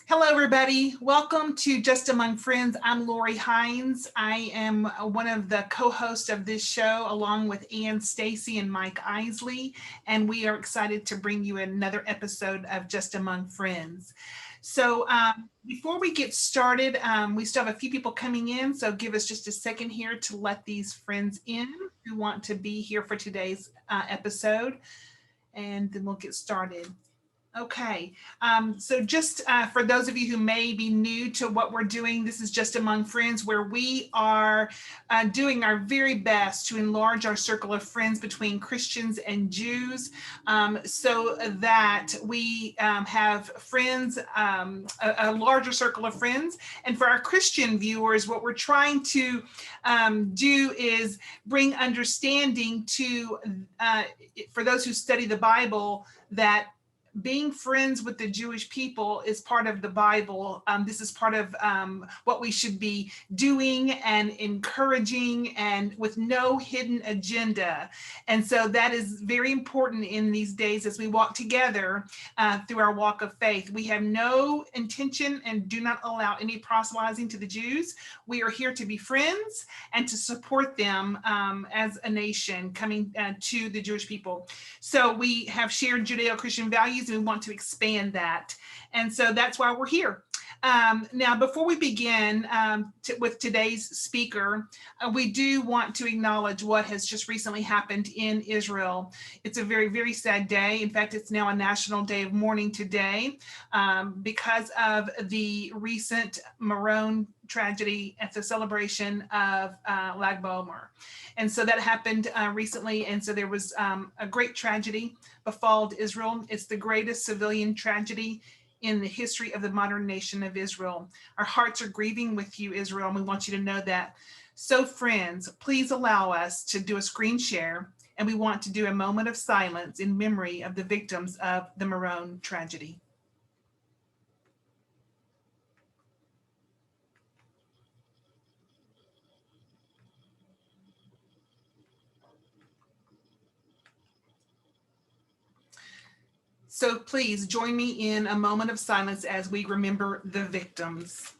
Hello, everybody. Welcome to Just Among Friends. I'm Lori Hines. I am one of the co-hosts of this show, along with Ann Stacy and Mike Isley, and we are excited to bring you another episode of Just Among Friends. So before we get started, we still have a few people coming in, so give us just a second here to let these friends in who want to be here for today's episode, and then we'll get started. Okay, so just for those of you who may be new to what we're doing, this is Just Among Friends, where we are doing our very best to enlarge our circle of friends between Christians and Jews, so that we have friends, a larger circle of friends. And for our Christian viewers, what we're trying to do is bring understanding to, for those who study the Bible, that being friends with the Jewish people is part of the Bible. This is part of what we should be doing and encouraging, and with no hidden agenda. And so that is very important in these days as we walk together through our walk of faith. We have no intention and do not allow any proselytizing to the Jews. We are here to be friends and to support them as a nation coming to the Jewish people. So we have shared Judeo-Christian values, and we want to expand that. And so that's why we're here. Now, before we begin with today's speaker, we do want to acknowledge what has just recently happened in Israel. It's a very, very sad day. In fact, it's now a national day of mourning today because of the recent Maron tragedy at the celebration of Lag BaOmer. And so that happened recently. And so there was a great tragedy befalled Israel. It's the greatest civilian tragedy in the history of the modern nation of Israel. Our hearts are grieving with you, Israel, and we want you to know that. So friends, please allow us to do a screen share, and we want to do a moment of silence in memory of the victims of the Maron tragedy. So please join me in a moment of silence as we remember the victims.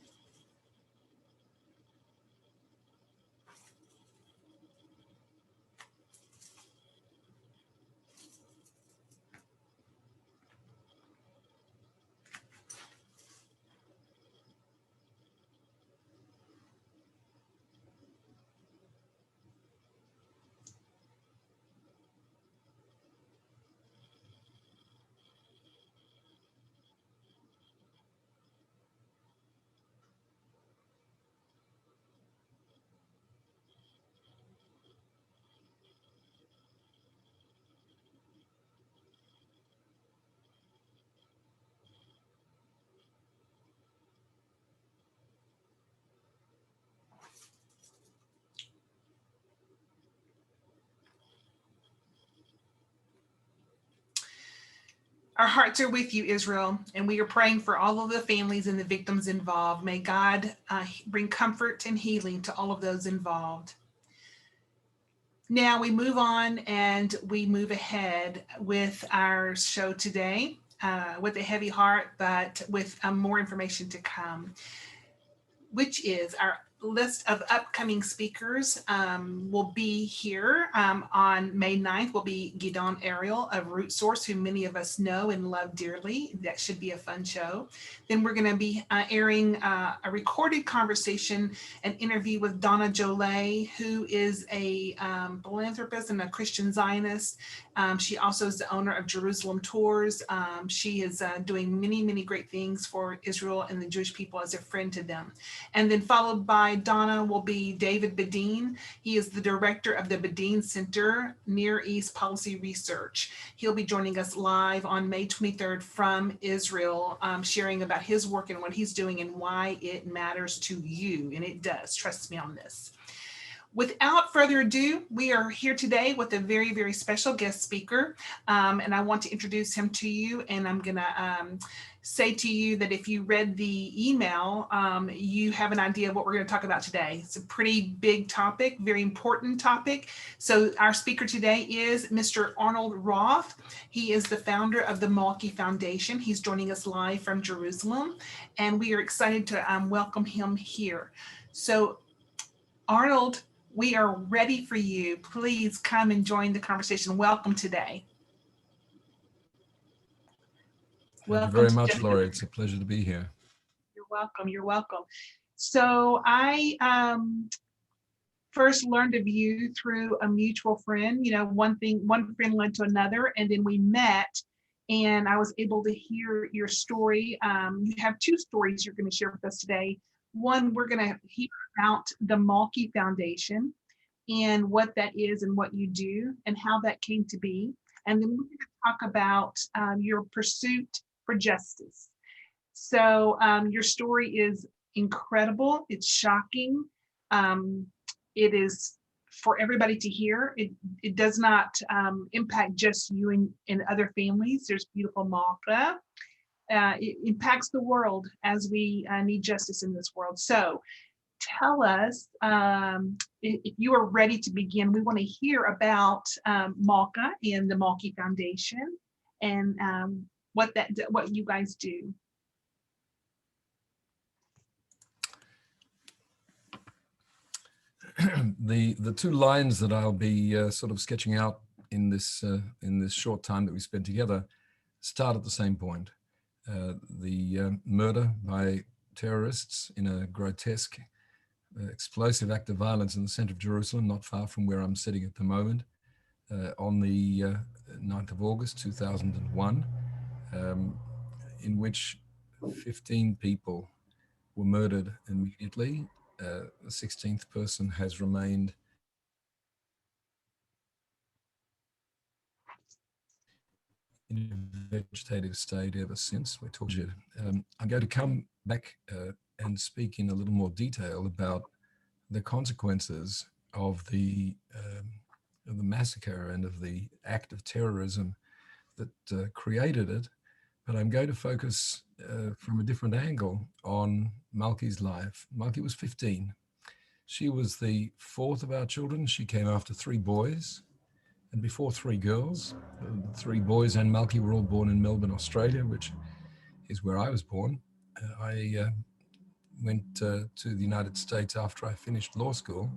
Our hearts are with you, Israel, and we are praying for all of the families and the victims involved. May God bring comfort and healing to all of those involved. Now we move on and we move ahead with our show today with a heavy heart, but with more information to come, which is our list of upcoming speakers will be here on May 9th. Will be Gidon Ariel of Root Source, who many of us know and love dearly. That should be a fun show. Then we're going to be airing a recorded conversation, an interview with Donna Jolay, who is a philanthropist and a Christian Zionist. She also is the owner of Jerusalem Tours. She is doing many, many great things for Israel and the Jewish people as a friend to them. And then followed by Donna will be David Bedeen. He is the director of the Bedeen Center Near East Policy Research. He'll be joining us live on May 23rd from Israel, sharing about his work and what he's doing and why it matters to you. And it does, trust me on this. Without further ado, we are here today with a very, very special guest speaker, and I want to introduce him to you, and I'm going to say to you that if you read the email, you have an idea of what we're going to talk about today. It's a pretty big topic, very important topic. So our speaker today is Mr. Arnold Roth. He is the founder of the Malki Foundation. He's joining us live from Jerusalem, and we are excited to welcome him here. So Arnold, we are ready for you. Please come and join the conversation. Welcome today. Thank you very much, Laurie. It's a pleasure to be here. You're welcome. You're welcome. So I first learned of you through a mutual friend. You know, one friend led to another, and then we met, and I was able to hear your story. You have two stories you're going to share with us today. One, we're going to hear about the Malki Foundation and what that is and what you do and how that came to be. And then we're going to talk about your pursuit for justice. So your story is incredible. It's shocking. It is for everybody to hear. It does not impact just you and other families. There's beautiful Malka. It impacts the world as we need justice in this world. So tell us, if you are ready to begin, we want to hear about Malka and the Malki Foundation and what you guys do. The two lines that I'll be sort of sketching out in this short time that we spent together start at the same point. The murder by terrorists in a grotesque, explosive act of violence in the center of Jerusalem, not far from where I'm sitting at the moment, on the 9th of August, 2001, in which 15 people were murdered immediately. The 16th person has remained in a vegetative state ever since. We're talking. I'm going to come back and speak in a little more detail about the consequences of the massacre and of the act of terrorism that created it. But I'm going to focus from a different angle on Malki's life. Malki was 15. She was the fourth of our children. She came after three boys and before three girls. The three boys and Malki were all born in Melbourne, Australia, which is where I was born. I went to the United States after I finished law school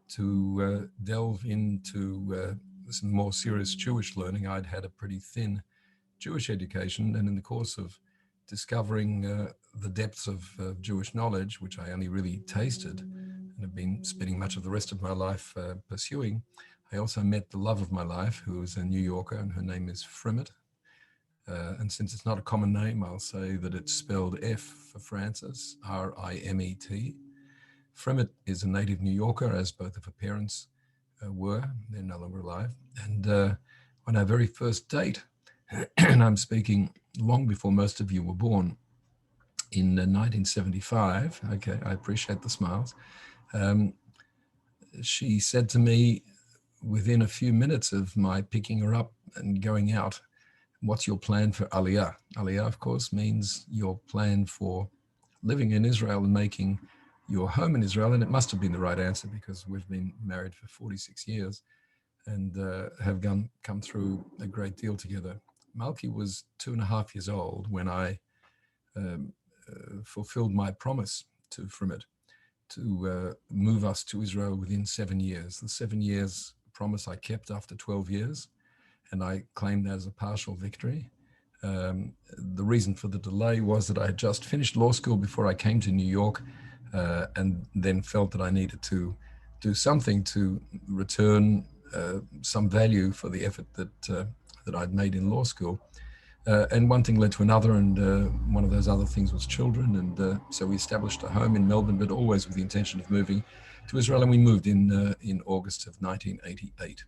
to delve into some more serious Jewish learning. I'd had a pretty thin Jewish education, and in the course of discovering the depths of Jewish knowledge, which I only really tasted and have been spending much of the rest of my life pursuing, I also met the love of my life, who is a New Yorker, and her name is Frimet. And since it's not a common name, I'll say that it's spelled F for Francis, R-I-M-E-T. Frimet is a native New Yorker, as both of her parents were. They're no longer alive. And on our very first date, and I'm speaking long before most of you were born, in 1975, okay, I appreciate the smiles, she said to me, within a few minutes of my picking her up and going out, what's your plan for Aliyah? Aliyah, of course, means your plan for living in Israel and making your home in Israel. And it must have been the right answer because we've been married for 46 years and have come through a great deal together. Malki was 2.5 years old when I fulfilled my promise to Frimet to move us to Israel within 7 years. The 7 years promise I kept after 12 years, and I claimed that as a partial victory. The reason for the delay was that I had just finished law school before I came to New York, and then felt that I needed to do something to return some value for the effort that I'd made in law school. And one thing led to another, and one of those other things was children. And so we established a home in Melbourne, but always with the intention of moving to Israel. And we moved in August of 1988.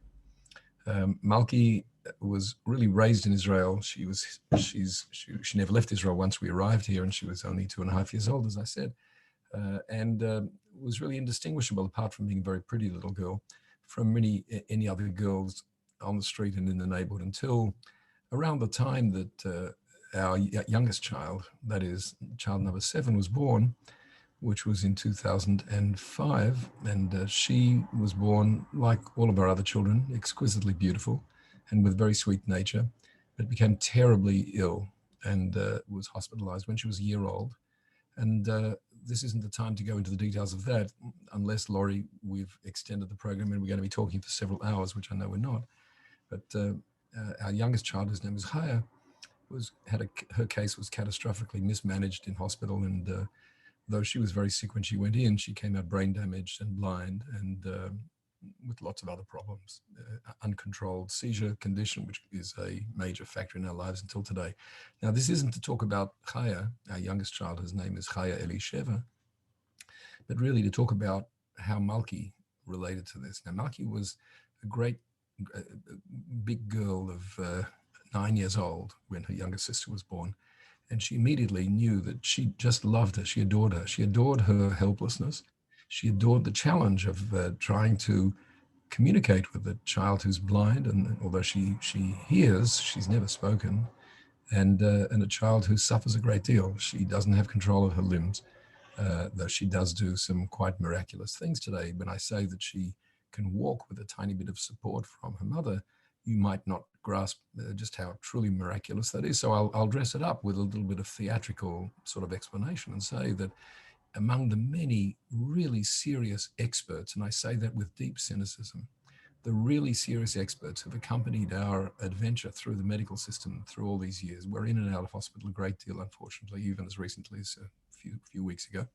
Malki was really raised in Israel. She never left Israel once we arrived here, and she was only 2.5 years old, as I said. And was really indistinguishable, apart from being a very pretty little girl, from any other girls on the street and in the neighborhood, until around the time that our youngest child, that is child number 7, was born, which was in 2005. And she was born, like all of our other children, exquisitely beautiful and with very sweet nature, but became terribly ill and was hospitalized when she was a year old. And this isn't the time to go into the details of that, unless, Laurie, we've extended the program and we're going to be talking for several hours, which I know we're not. But our youngest child, whose name was Haya, her case was catastrophically mismanaged in hospital. And though she was very sick when she went in, she came out brain damaged and blind, and with lots of other problems, uncontrolled seizure condition, which is a major factor in our lives until today. Now, this isn't to talk about Chaya, our youngest child, whose name is Chaya Elisheva, but really to talk about how Malki related to this. Now, Malki was a great, big girl of 9 years old when her younger sister was born. And she immediately knew that she just loved her. She adored her. She adored her helplessness. She adored the challenge of trying to communicate with a child who's blind, and although she hears, she's never spoken, and a child who suffers a great deal. She doesn't have control of her limbs, though she does do some quite miraculous things today. When I say that she can walk with a tiny bit of support from her mother, you might not grasp just how truly miraculous that is. So I'll dress it up with a little bit of theatrical sort of explanation and say that among the many really serious experts, and I say that with deep cynicism, the really serious experts who've accompanied our adventure through the medical system through all these years. We're in and out of hospital a great deal, unfortunately, even as recently as a few weeks ago.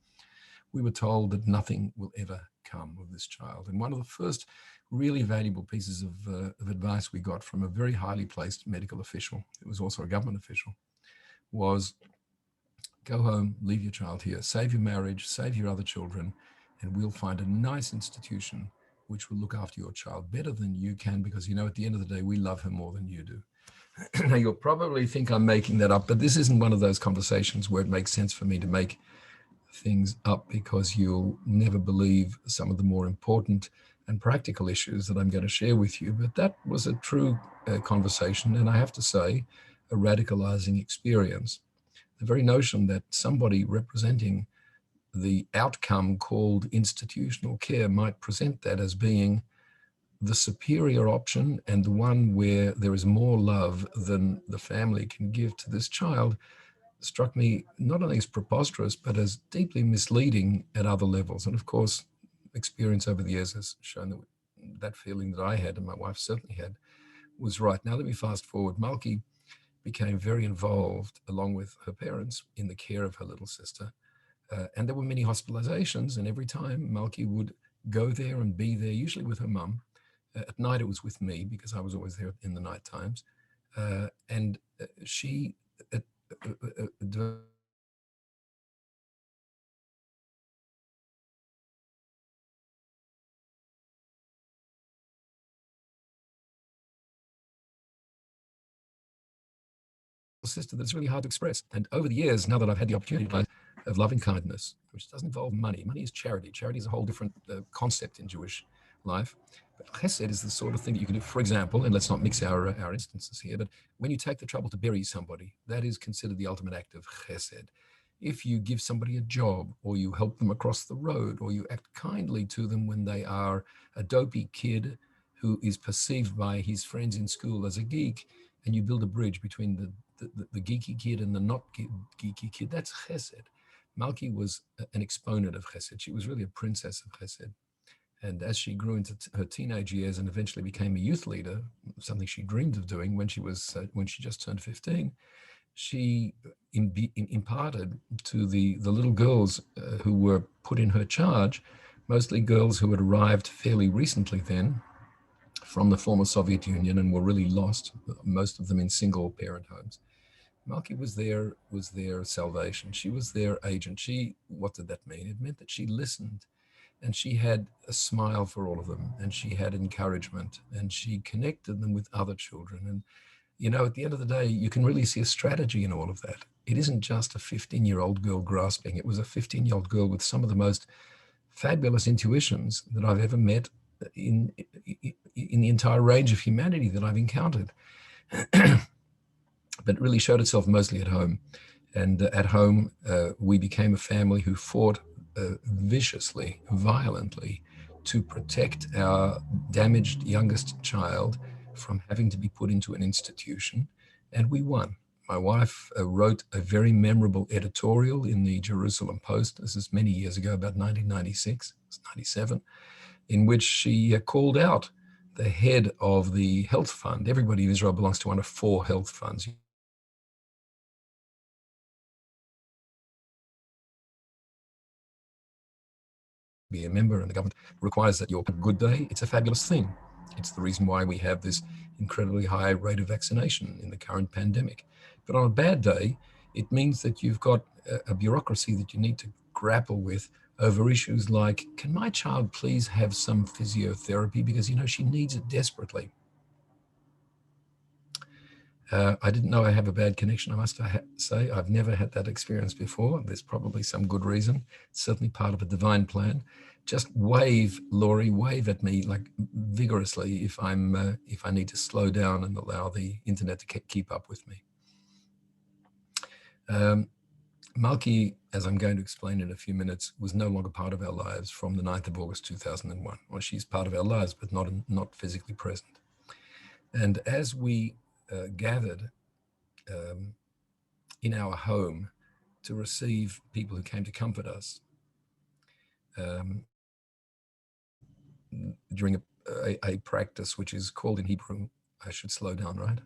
We were told that nothing will ever come of this child. And one of the first really valuable pieces of advice we got from a very highly placed medical official, who was also a government official, was go home, leave your child here, save your marriage, save your other children, and we'll find a nice institution which will look after your child better than you can, because, at the end of the day, we love her more than you do. Now, you'll probably think I'm making that up, but this isn't one of those conversations where it makes sense for me to make things up, because you'll never believe some of the more important and practical issues that I'm going to share with you. But that was a true conversation, and I have to say, a radicalizing experience. The very notion that somebody representing the outcome called institutional care might present that as being the superior option and the one where there is more love than the family can give to this child struck me not only as preposterous, but as deeply misleading at other levels. And of course, experience over the years has shown that that feeling that I had, and my wife certainly had, was right. Now, let me fast forward. Malki became very involved, along with her parents, in the care of her little sister. And there were many hospitalizations, and every time Malki would go there and be there, usually with her mum. At night, it was with me, because I was always there in the night times. And she sister that's really hard to express. And over the years, now that I've had the opportunity of loving kindness, which doesn't involve money. Money is charity. Charity is a whole different concept in Jewish life. But chesed is the sort of thing that you can do. For example, and let's not mix our instances here, but when you take the trouble to bury somebody, that is considered the ultimate act of chesed. If you give somebody a job, or you help them across the road, or you act kindly to them when they are a dopey kid who is perceived by his friends in school as a geek, and you build a bridge between the geeky kid and the not geeky kid, that's chesed. Malki was an exponent of chesed. She was really a princess of chesed. And as she grew into her teenage years and eventually became a youth leader, something she dreamed of doing when she just turned 15, she imparted to the little girls who were put in her charge, mostly girls who had arrived fairly recently then from the former Soviet Union and were really lost, most of them in single parent homes. Malki was their salvation. She was their agent. What did that mean? It meant that she listened, and she had a smile for all of them, and she had encouragement, and she connected them with other children. And, at the end of the day, you can really see a strategy in all of that. It isn't just a 15-year-old girl grasping. It was a 15-year-old girl with some of the most fabulous intuitions that I've ever met in the entire range of humanity that I've encountered. But it really showed itself mostly at home. And at home, we became a family who fought viciously, violently, to protect our damaged youngest child from having to be put into an institution. And we won. My wife wrote a very memorable editorial in the Jerusalem Post. This is many years ago, about 1996, 97, in which she called out the head of the health fund. Everybody in Israel belongs to one of 4 health funds. Be a member, and the government requires that you're a good day. It's a fabulous thing. It's the reason why we have this incredibly high rate of vaccination in the current pandemic. But on a bad day, it means that you've got a bureaucracy that you need to grapple with over issues like, can my child please have some physiotherapy because, she needs it desperately. I didn't know I have a bad connection, I must say. I've never had that experience before. There's probably some good reason. It's certainly part of a divine plan. Just wave, Laurie, wave at me like vigorously if I need to slow down and allow the internet to keep up with me. Malki, as I'm going to explain in a few minutes, was no longer part of our lives from the 9th of August 2001. Well, she's part of our lives, but not physically present. And as we gathered in our home to receive people who came to comfort us during a practice which is called in Hebrew, I should slow down, right?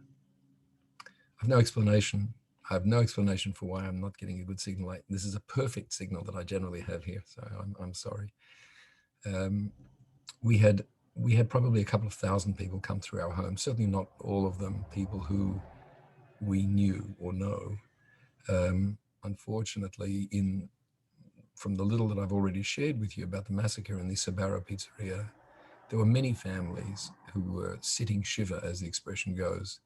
I have no explanation for why I'm not getting a good signal. This is a perfect signal that I generally have here, so I'm sorry. We had probably a couple of thousand people come through our home, certainly not all of them people who we knew or know. Unfortunately, from the little that I've already shared with you about the massacre in the Sabaro pizzeria, there were many families who were sitting shiva, as the expression goes,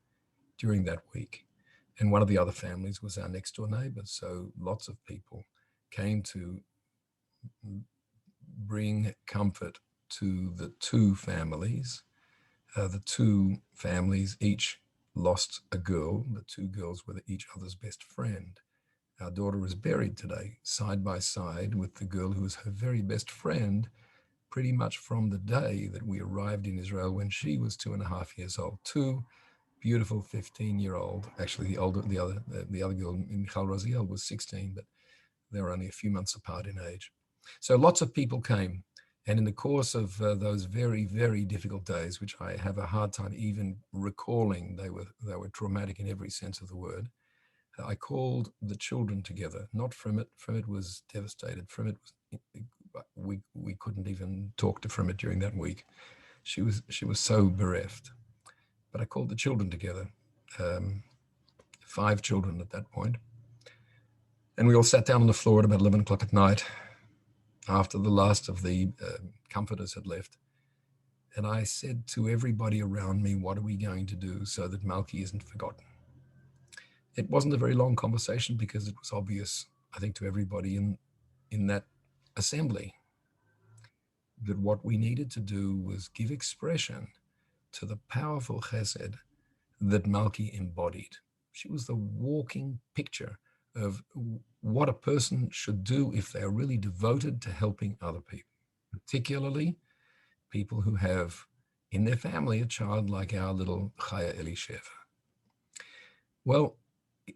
during that week. And one of the other families was our next door neighbor. So lots of people came to bring comfort to the 2 families. The 2 families each lost a girl. The 2 girls were each other's best friend. Our daughter is buried today, side by side with the girl who was her very best friend, pretty much from the day that we arrived in Israel when she was 2.5 years old. 2 beautiful 15-year-old, actually the other girl, Michal Raziel, was 16, but they were only a few months apart in age. So lots of people came. And in the course of those very, very difficult days, which I have a hard time even recalling, they were traumatic in every sense of the word, I called the children together, not Frimit. Frimit was devastated. Frimit we couldn't even talk to Frimit during that week. She was so bereft. But I called the children together, 5 children at that point. And we all sat down on the floor at about 11 o'clock at night after the last of the comforters had left. And I said to everybody around me, what are we going to do so that Malki isn't forgotten? It wasn't a very long conversation because it was obvious, I think, to everybody in that assembly that what we needed to do was give expression to the powerful chesed that Malki embodied. She was the walking picture of what a person should do if they are really devoted to helping other people, particularly people who have in their family a child like our little Chaya Elisheva. Well,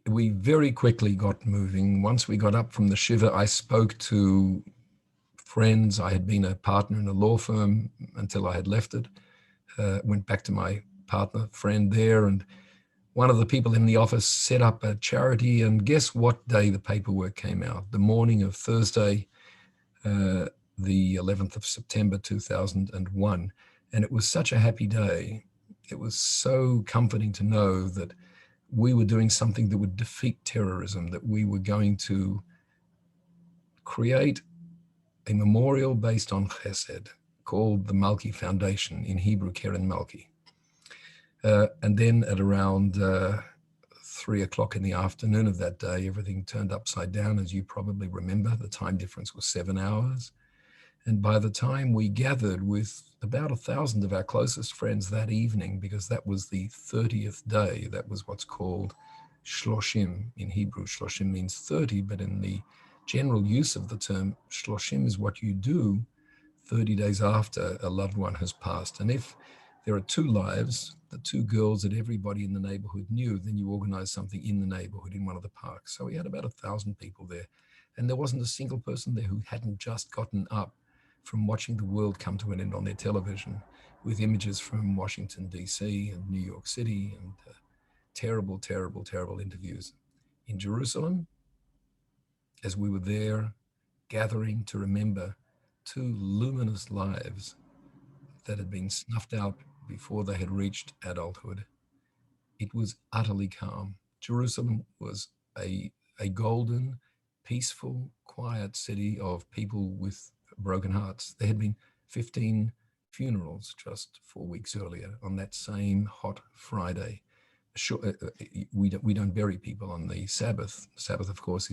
we very quickly got moving. Once we got up from the Shiva, I spoke to friends. I had been a partner in a law firm until I had left it. Went back to my friend there, and one of the people in the office set up a charity, and guess what day the paperwork came out? The morning of Thursday, the 11th of September 2001. And it was such a happy day. It was so comforting to know that we were doing something that would defeat terrorism, that we were going to create a memorial based on chesed called the Malki Foundation, in Hebrew, Keren Malki. And then at around 3 o'clock in the afternoon of that day, everything turned upside down, as you probably remember. The time difference was 7 hours. And by the time we gathered with about 1,000 of our closest friends that evening, because that was the 30th day, that was what's called shloshim in Hebrew. Shloshim means 30, but in the general use of the term, shloshim is what you do 30 days after a loved one has passed. And if there are two lives, the two girls that everybody in the neighborhood knew, then you organize something in the neighborhood in one of the parks. So we had about 1,000 people there. And there wasn't a single person there who hadn't just gotten up from watching the world come to an end on their television with images from Washington, D.C. and New York City and terrible, terrible, terrible interviews. In Jerusalem, as we were there gathering to remember two luminous lives that had been snuffed out before they had reached adulthood, it was utterly calm. Jerusalem was a golden, peaceful, quiet city of people with broken hearts. There had been 15 funerals just 4 weeks earlier on that same hot Friday. Sure, we don't bury people on the Sabbath. The Sabbath, of course,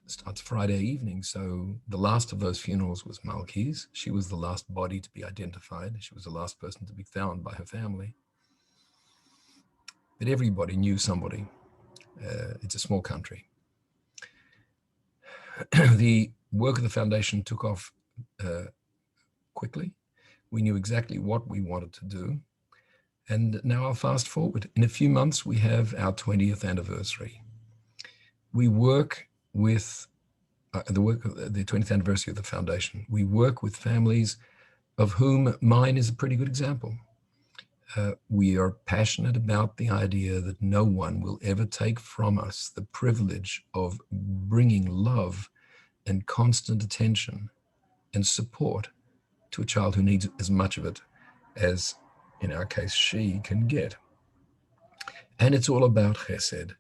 starts Friday evening. So the last of those funerals was Malki's. She was the last body to be identified. She was the last person to be found by her family. But everybody knew somebody. It's a small country. The work of the foundation took off quickly. We knew exactly what we wanted to do. And now I'll fast forward. In a few months, we have our 20th anniversary. We work with the 20th anniversary of the foundation. We work with families of whom mine is a pretty good example. We are passionate about the idea that no one will ever take from us the privilege of bringing love and constant attention and support to a child who needs as much of it as, in our case, she can get. And it's all about chesed.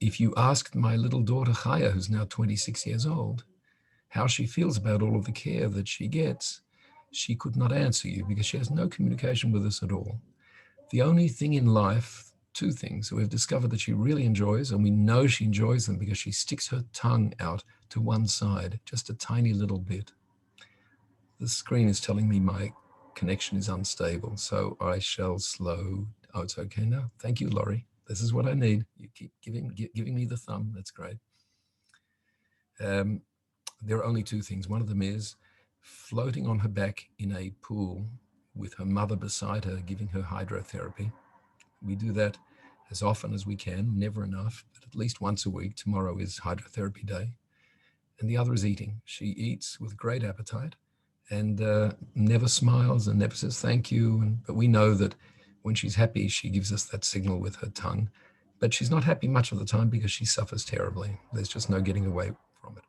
If you asked my little daughter Chaya, who's now 26 years old, how she feels about all of the care that she gets, she could not answer you because she has no communication with us at all. The only thing in life, two things that we've discovered that she really enjoys, and we know she enjoys them because she sticks her tongue out to one side, just a tiny little bit. The screen is telling me my connection is unstable, so I shall slow. Oh, it's okay now. Thank you, Laurie. This is what I need. You keep giving me the thumb. That's great. There are only two things. One of them is floating on her back in a pool with her mother beside her, giving her hydrotherapy. We do that as often as we can, never enough, but at least once a week. Tomorrow is hydrotherapy day. And the other is eating. She eats with great appetite and never smiles and never says thank you. But we know that when she's happy, she gives us that signal with her tongue. But she's not happy much of the time because she suffers terribly. There's just no getting away from it.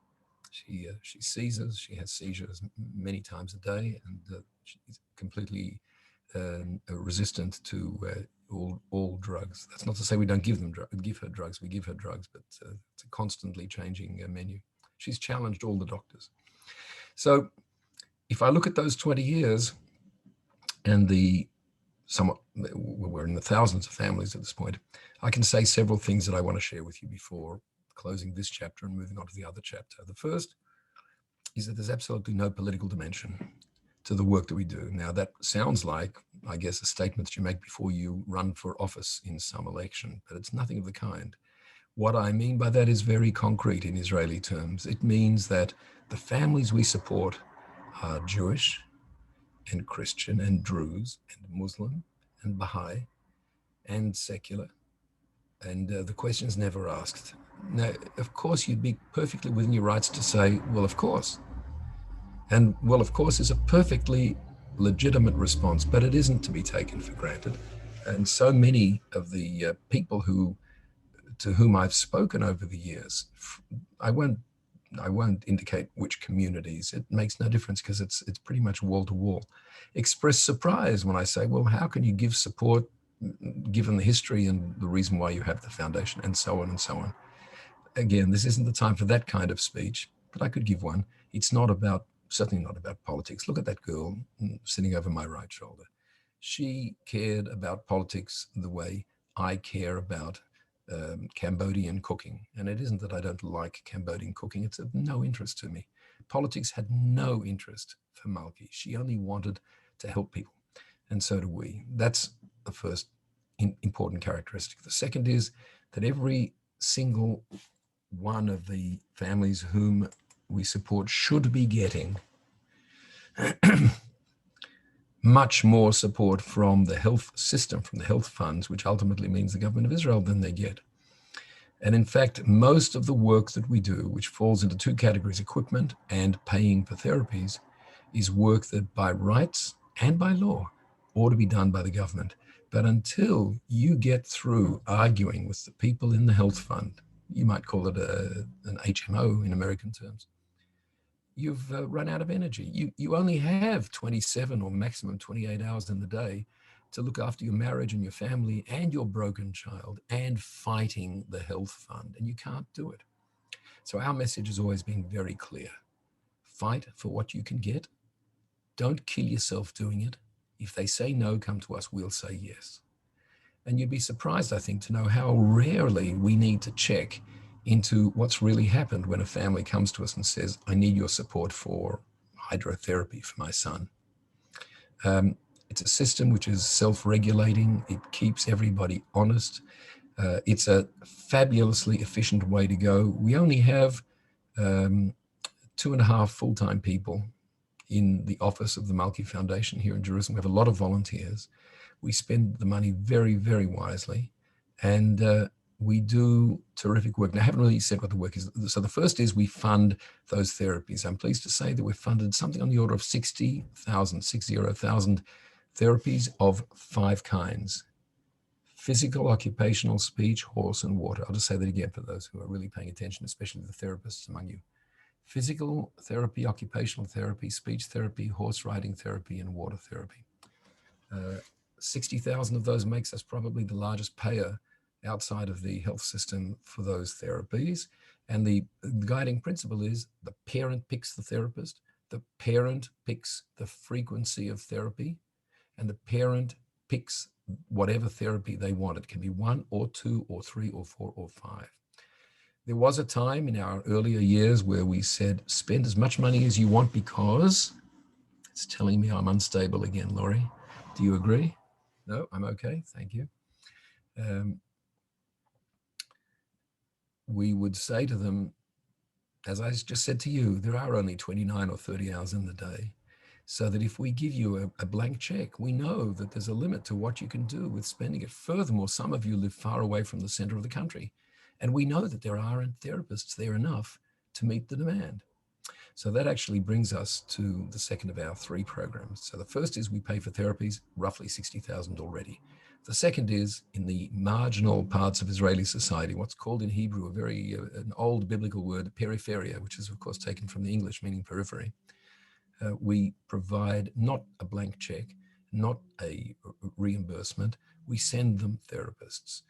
She seizes, she has seizures many times a day, and she's completely resistant to all drugs. That's not to say we don't give her drugs. We give her drugs, but it's a constantly changing menu. She's challenged all the doctors. So if I look at those 20 years and we're in the thousands of families at this point, I can say several things that I want to share with you before closing this chapter and moving on to the other chapter. The first is that there's absolutely no political dimension to the work that we do. Now, that sounds like, I guess, a statement that you make before you run for office in some election, but it's nothing of the kind. What I mean by that is very concrete in Israeli terms. It means that the families we support are Jewish and Christian and Druze and Muslim and Baha'i and secular. And the question is never asked. Now, of course, you'd be perfectly within your rights to say, well, of course. And well, of course, is a perfectly legitimate response, but it isn't to be taken for granted. And so many of the people to whom I've spoken over the years, I won't indicate which communities. It makes no difference because it's pretty much wall to wall. Express surprise when I say, well, how can you give support given the history and the reason why you have the foundation, and so on and so on. Again, this isn't the time for that kind of speech, but I could give one. It's certainly not about politics. Look at that girl sitting over my right shoulder. She cared about politics the way I care about Cambodian cooking. And it isn't that I don't like Cambodian cooking, it's of no interest to me. Politics had no interest for Malki. She only wanted to help people. And so do we. That's the first important characteristic. The second is that every single one of the families whom we support should be getting much more support from the health system, from the health funds, which ultimately means the government of Israel, than they get. And in fact, most of the work that we do, which falls into two categories, equipment and paying for therapies, is work that by rights and by law ought to be done by the government. But until you get through arguing with the people in the health fund, you might call it an HMO in American terms, you've run out of energy. You only have 27 or maximum 28 hours in the day to look after your marriage and your family and your broken child and fighting the health fund, and you can't do it. So our message has always been very clear. Fight for what you can get. Don't kill yourself doing it. If they say no, come to us, we'll say yes. And you'd be surprised, I think, to know how rarely we need to check into what's really happened when a family comes to us and says, I need your support for hydrotherapy for my son. It's a system which is self-regulating. It keeps everybody honest. It's a fabulously efficient way to go. We only have 2.5 full-time people in the office of the Malki Foundation here in Jerusalem. We have a lot of volunteers. We spend the money very, very wisely. And we do terrific work. Now, I haven't really said what the work is. So the first is we fund those therapies. I'm pleased to say that we've funded something on the order of 60,000 therapies of 5 kinds: physical, occupational, speech, horse, and water. I'll just say that again for those who are really paying attention, especially the therapists among you. Physical therapy, occupational therapy, speech therapy, horse riding therapy, and water therapy. 60,000 of those makes us probably the largest payer outside of the health system for those therapies. And the guiding principle is the parent picks the therapist, the parent picks the frequency of therapy, and the parent picks whatever therapy they want. It can be 1 or 2 or 3 or 4 or 5. There was a time in our earlier years where we said, spend as much money as you want, because it's telling me I'm unstable again, Laurie. Do you agree? No, I'm okay. Thank you. We would say to them, as I just said to you, there are only 29 or 30 hours in the day. So that if we give you a blank check, we know that there's a limit to what you can do with spending it. Furthermore, some of you live far away from the center of the country, and we know that there aren't therapists there enough to meet the demand. So that actually brings us to the second of our 3 programs. So the first is we pay for therapies, roughly 60,000 already. The second is in the marginal parts of Israeli society, what's called in Hebrew an old biblical word, peripheria, which is of course taken from the English meaning periphery. We provide not a blank check, not a reimbursement. We send them therapists.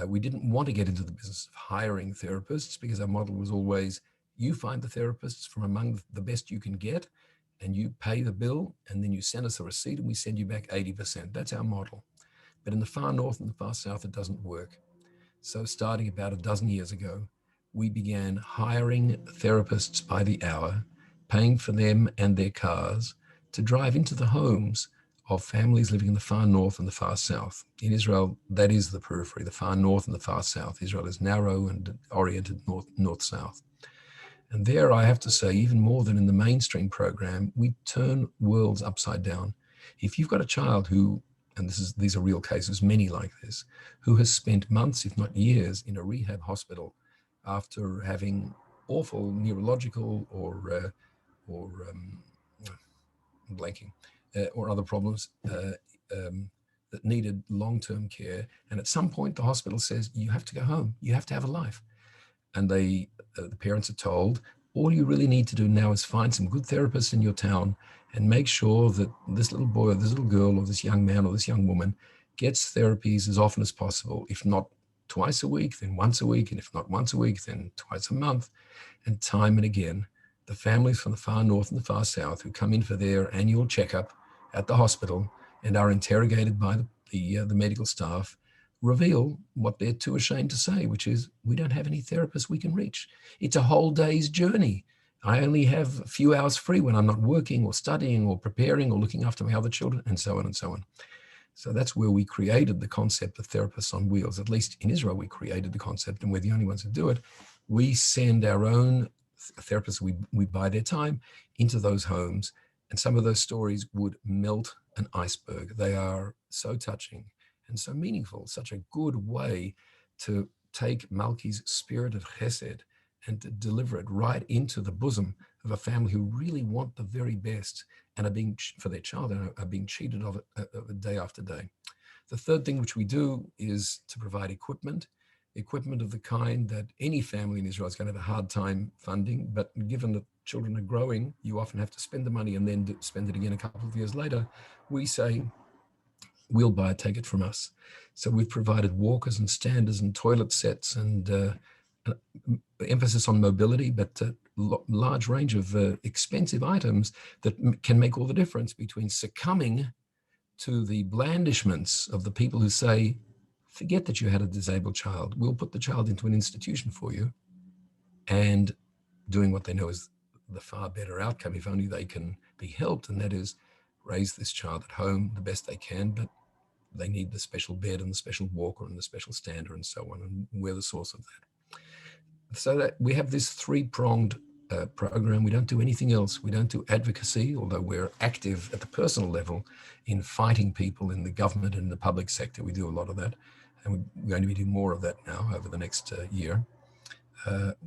We didn't want to get into the business of hiring therapists because our model was always, you find the therapists from among the best you can get, and you pay the bill, and then you send us a receipt and we send you back 80%. That's our model. But in the far north and the far south, it doesn't work. So starting about a dozen years ago, we began hiring therapists by the hour, paying for them and their cars to drive into the homes of families living in the far north and the far south. In Israel, that is the periphery, the far north and the far south. Israel is narrow and oriented north-south. And there, I have to say, even more than in the mainstream program, we turn worlds upside down. If you've got a child who, and these are real cases, many like this, who has spent months, if not years, in a rehab hospital after having awful neurological or other problems that needed long-term care. And at some point, the hospital says, you have to go home. You have to have a life. And the parents are told, all you really need to do now is find some good therapists in your town and make sure that this little boy or this little girl or this young man or this young woman gets therapies as often as possible. If not twice a week, then once a week. And if not once a week, then twice a month. And time and again, the families from the far north and the far south who come in for their annual checkup at the hospital and are interrogated by the medical staff reveal what they're too ashamed to say, which is, we don't have any therapists we can reach. It's a whole day's journey. I only have a few hours free when I'm not working or studying or preparing or looking after my other children, and so on and so on. So that's where we created the concept of therapists on wheels. At least in Israel, we created the concept, and we're the only ones who do it. We send our own therapists, we buy their time into those homes, and some of those stories would melt an iceberg. They are so touching and so meaningful, such a good way to take Malki's spirit of chesed and to deliver it right into the bosom of a family who really want the very best and are being, for their child, and are being cheated of it day after day. The third thing which we do is to provide equipment of the kind that any family in Israel is going to have a hard time funding, but given that children are growing, you often have to spend the money and then spend it again a couple of years later. We say, we'll buy it, take it from us. So we've provided walkers and standers and toilet sets and emphasis on mobility, but a large range of expensive items that can make all the difference between succumbing to the blandishments of the people who say, forget that you had a disabled child, we'll put the child into an institution for you, and doing what they know is the far better outcome if only they can be helped, and that is raise this child at home the best they can, but they need the special bed and the special walker and the special stander and so on, and we're the source of that. So that we have this three-pronged program. We don't do anything else. We don't do advocacy, although we're active at the personal level in fighting people in the government and the public sector. We do a lot of that, and we're going to be doing more of that now over the next year.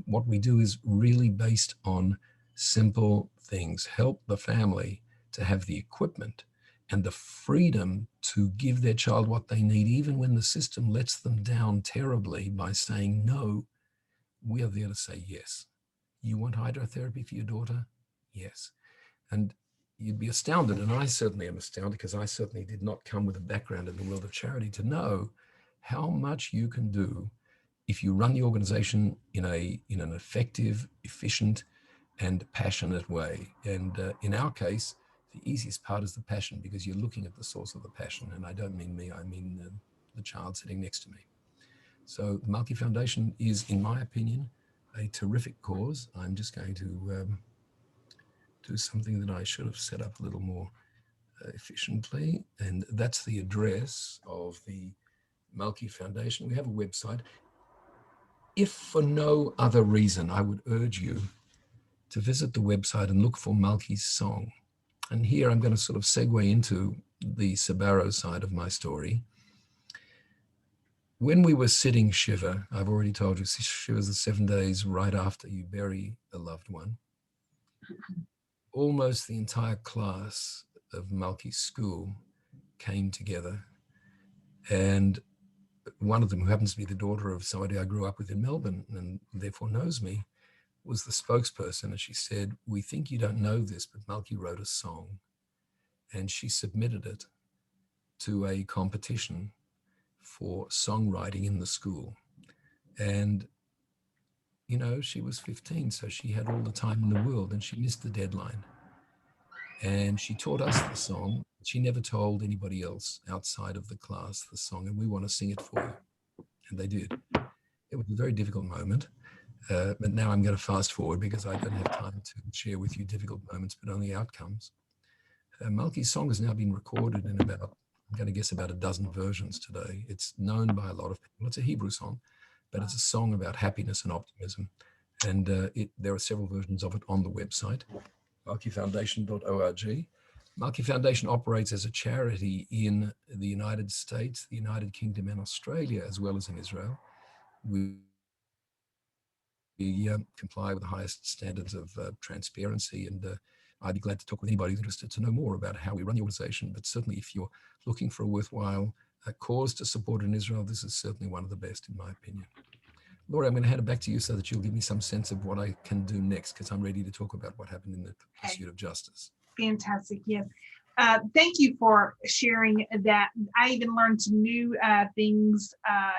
What we do is really based on simple things. Help the family to have the equipment and the freedom to give their child what they need, even when the system lets them down terribly by saying no. We are there to say yes. You want hydrotherapy for your daughter? Yes. And you'd be astounded, and I certainly am astounded, because I certainly did not come with a background in the world of charity, to know how much you can do if you run the organization in an effective, efficient, and passionate way. And in our case, the easiest part is the passion, because you're looking at the source of the passion. And I don't mean me, I mean the child sitting next to me. So the Malki Foundation is, in my opinion, a terrific cause. I'm just going to do something that I should have set up a little more efficiently. And that's the address of the Malki Foundation. We have a website. If for no other reason, I would urge you to visit the website and look for Malki's song. And here I'm going to sort of segue into the Sabaro side of my story. When we were sitting Shiva, I've already told you, Shiva is the 7 days right after you bury a loved one. Almost the entire class of Malki's school came together. And one of them, who happens to be the daughter of somebody I grew up with in Melbourne and therefore knows me, was the spokesperson. And she said, we think you don't know this, but Malki wrote a song. And she submitted it to a competition for songwriting in the school. And, you know, she was 15, so she had all the time in the world, and she missed the deadline. And she taught us the song. She never told anybody else outside of the class the song, and we want to sing it for you. And they did. It was a very difficult moment. But now I'm going to fast forward, because I don't have time to share with you difficult moments, but only outcomes. Malki's song has now been recorded in about, I'm going to guess, about a dozen versions today. It's known by a lot of people. It's a Hebrew song, but it's a song about happiness and optimism. And there are several versions of it on the website, malkifoundation.org. Malki Foundation operates as a charity in the United States, the United Kingdom, and Australia, as well as in Israel. We comply with the highest standards of transparency, and I'd be glad to talk with anybody who's interested to know more about how we run the organization. But certainly, if you're looking for a worthwhile cause to support in Israel, this is certainly one of the best, in my opinion. Laurie, I'm going to hand it back to you so that you'll give me some sense of what I can do next, because I'm ready to talk about what happened in the pursuit of justice. Fantastic. Yes. Thank you for sharing that. I even learned some new things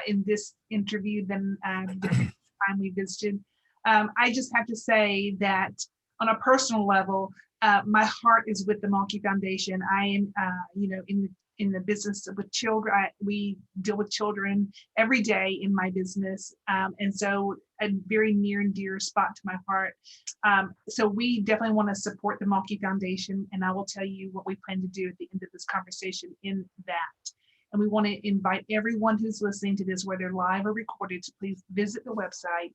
in this interview than the time we visited. I just have to say that on a personal level, my heart is with the Malki Foundation. I am, in the business with children. We deal with children every day in my business. And so a very near and dear spot to my heart. So we definitely want to support the Malki Foundation. And I will tell you what we plan to do at the end of this conversation in that. And we want to invite everyone who's listening to this, whether live or recorded, to please visit the website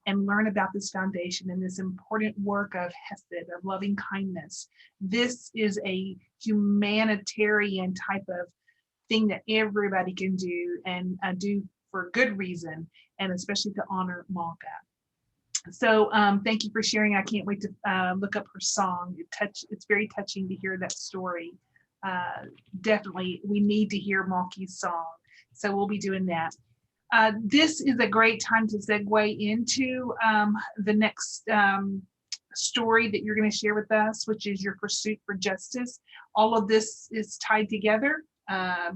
and learn about this foundation and this important work of Hesed, of loving kindness. This is a humanitarian type of thing that everybody can do, and do for good reason, and especially to honor Malka. So thank you for sharing. I can't wait to look up her song. It's very touching to hear that story. Definitely, we need to hear Malki's song. So we'll be doing that. This is a great time to segue into the next story that you're going to share with us, which is your pursuit for justice. All of this is tied together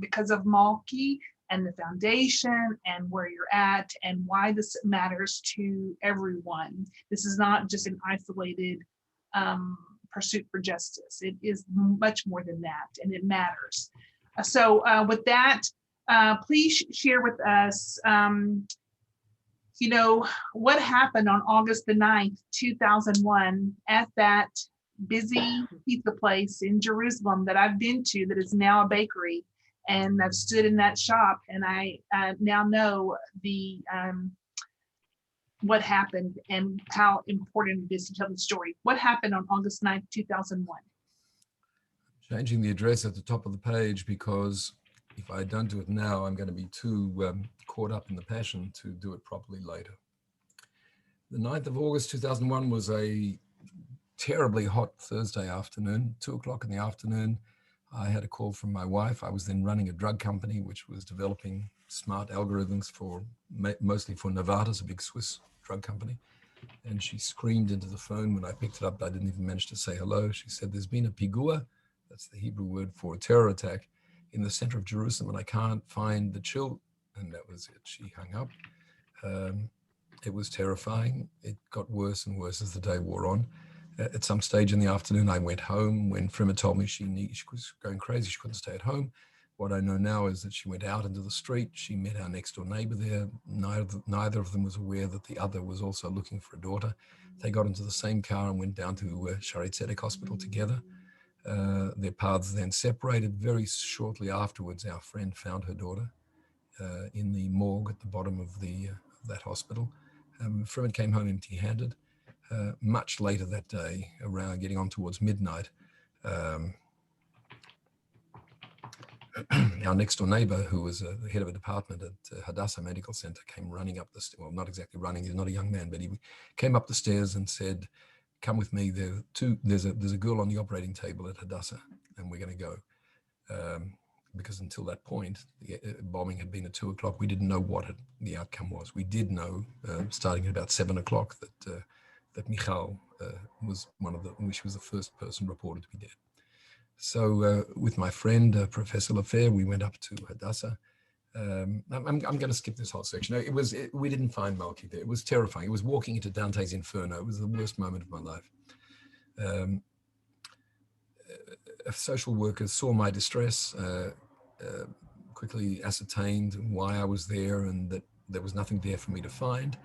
because of Malki and the foundation and where you're at and why this matters to everyone. This is not just an isolated pursuit for justice. It is much more than that, and it matters. So with that, please share with us, what happened on August the 9th, 2001 at that busy pizza place in Jerusalem that I've been to, that is now a bakery. And I've stood in that shop, and I now know what happened and how important it is to tell the story. What happened on August 9th, 2001? Changing the address at the top of the page, because if I don't do it now, I'm going to be too caught up in the passion to do it properly later. The 9th of August 2001 was a terribly hot Thursday afternoon, 2:00 in the afternoon. I had a call from my wife. I was then running a drug company which was developing smart algorithms for mostly for Novartis, a big Swiss drug company. And she screamed into the phone. When I picked it up, I didn't even manage to say hello. She said, "There's been a pigua," that's the Hebrew word for a terror attack, in the center of Jerusalem, and I can't find the children. And that was it. She hung up. It was terrifying. It got worse and worse as the day wore on. At some stage in the afternoon, I went home. When Frima told me she was going crazy, she couldn't stay at home. What I know now is that she went out into the street. She met our next door neighbor there. Neither of them was aware that the other was also looking for a daughter. They got into the same car and went down to Shaarei Tzedek Hospital together. Their paths then separated. Very shortly afterwards, our friend found her daughter in the morgue at the bottom of that hospital. Frima came home empty-handed. Much later that day, around getting on towards midnight, our next door neighbor, who was the head of a department at Hadassah Medical Center, came running up the stairs. Well, not exactly running, he's not a young man, but he came up the stairs and said, "Come with me, there's a girl on the operating table at Hadassah, and we're going to go." Because until that point, the bombing had been at 2:00. We didn't know what the outcome was. We did know, starting at about 7:00, that Michal was she was the first person reported to be dead. So with my friend, Professor Lafer, we went up to Hadassah. I'm going to skip this whole section. We didn't find Malki there. It was terrifying. It was walking into Dante's Inferno. It was the worst moment of my life. A social worker saw my distress, quickly ascertained why I was there and that there was nothing there for me to find.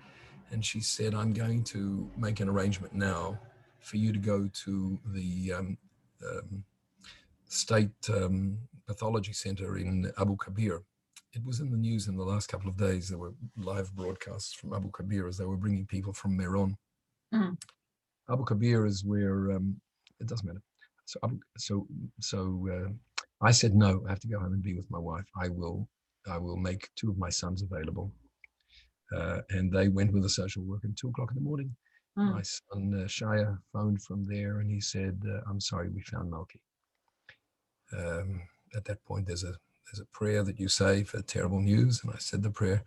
And she said, "I'm going to make an arrangement now for you to go to the state pathology center in Abu Kabir." It was in the news in the last couple of days. There were live broadcasts from Abu Kabir as they were bringing people from Meron. Mm. Abu Kabir is where, it doesn't matter. So I said, "No, I have to go home and be with my wife. I will make two of my sons available." And they went with a social worker at 2:00 in the morning. Mm. My son Shia phoned from there and he said, "I'm sorry, we found Malki." At that point, there's a prayer that you say for terrible news, and I said the prayer.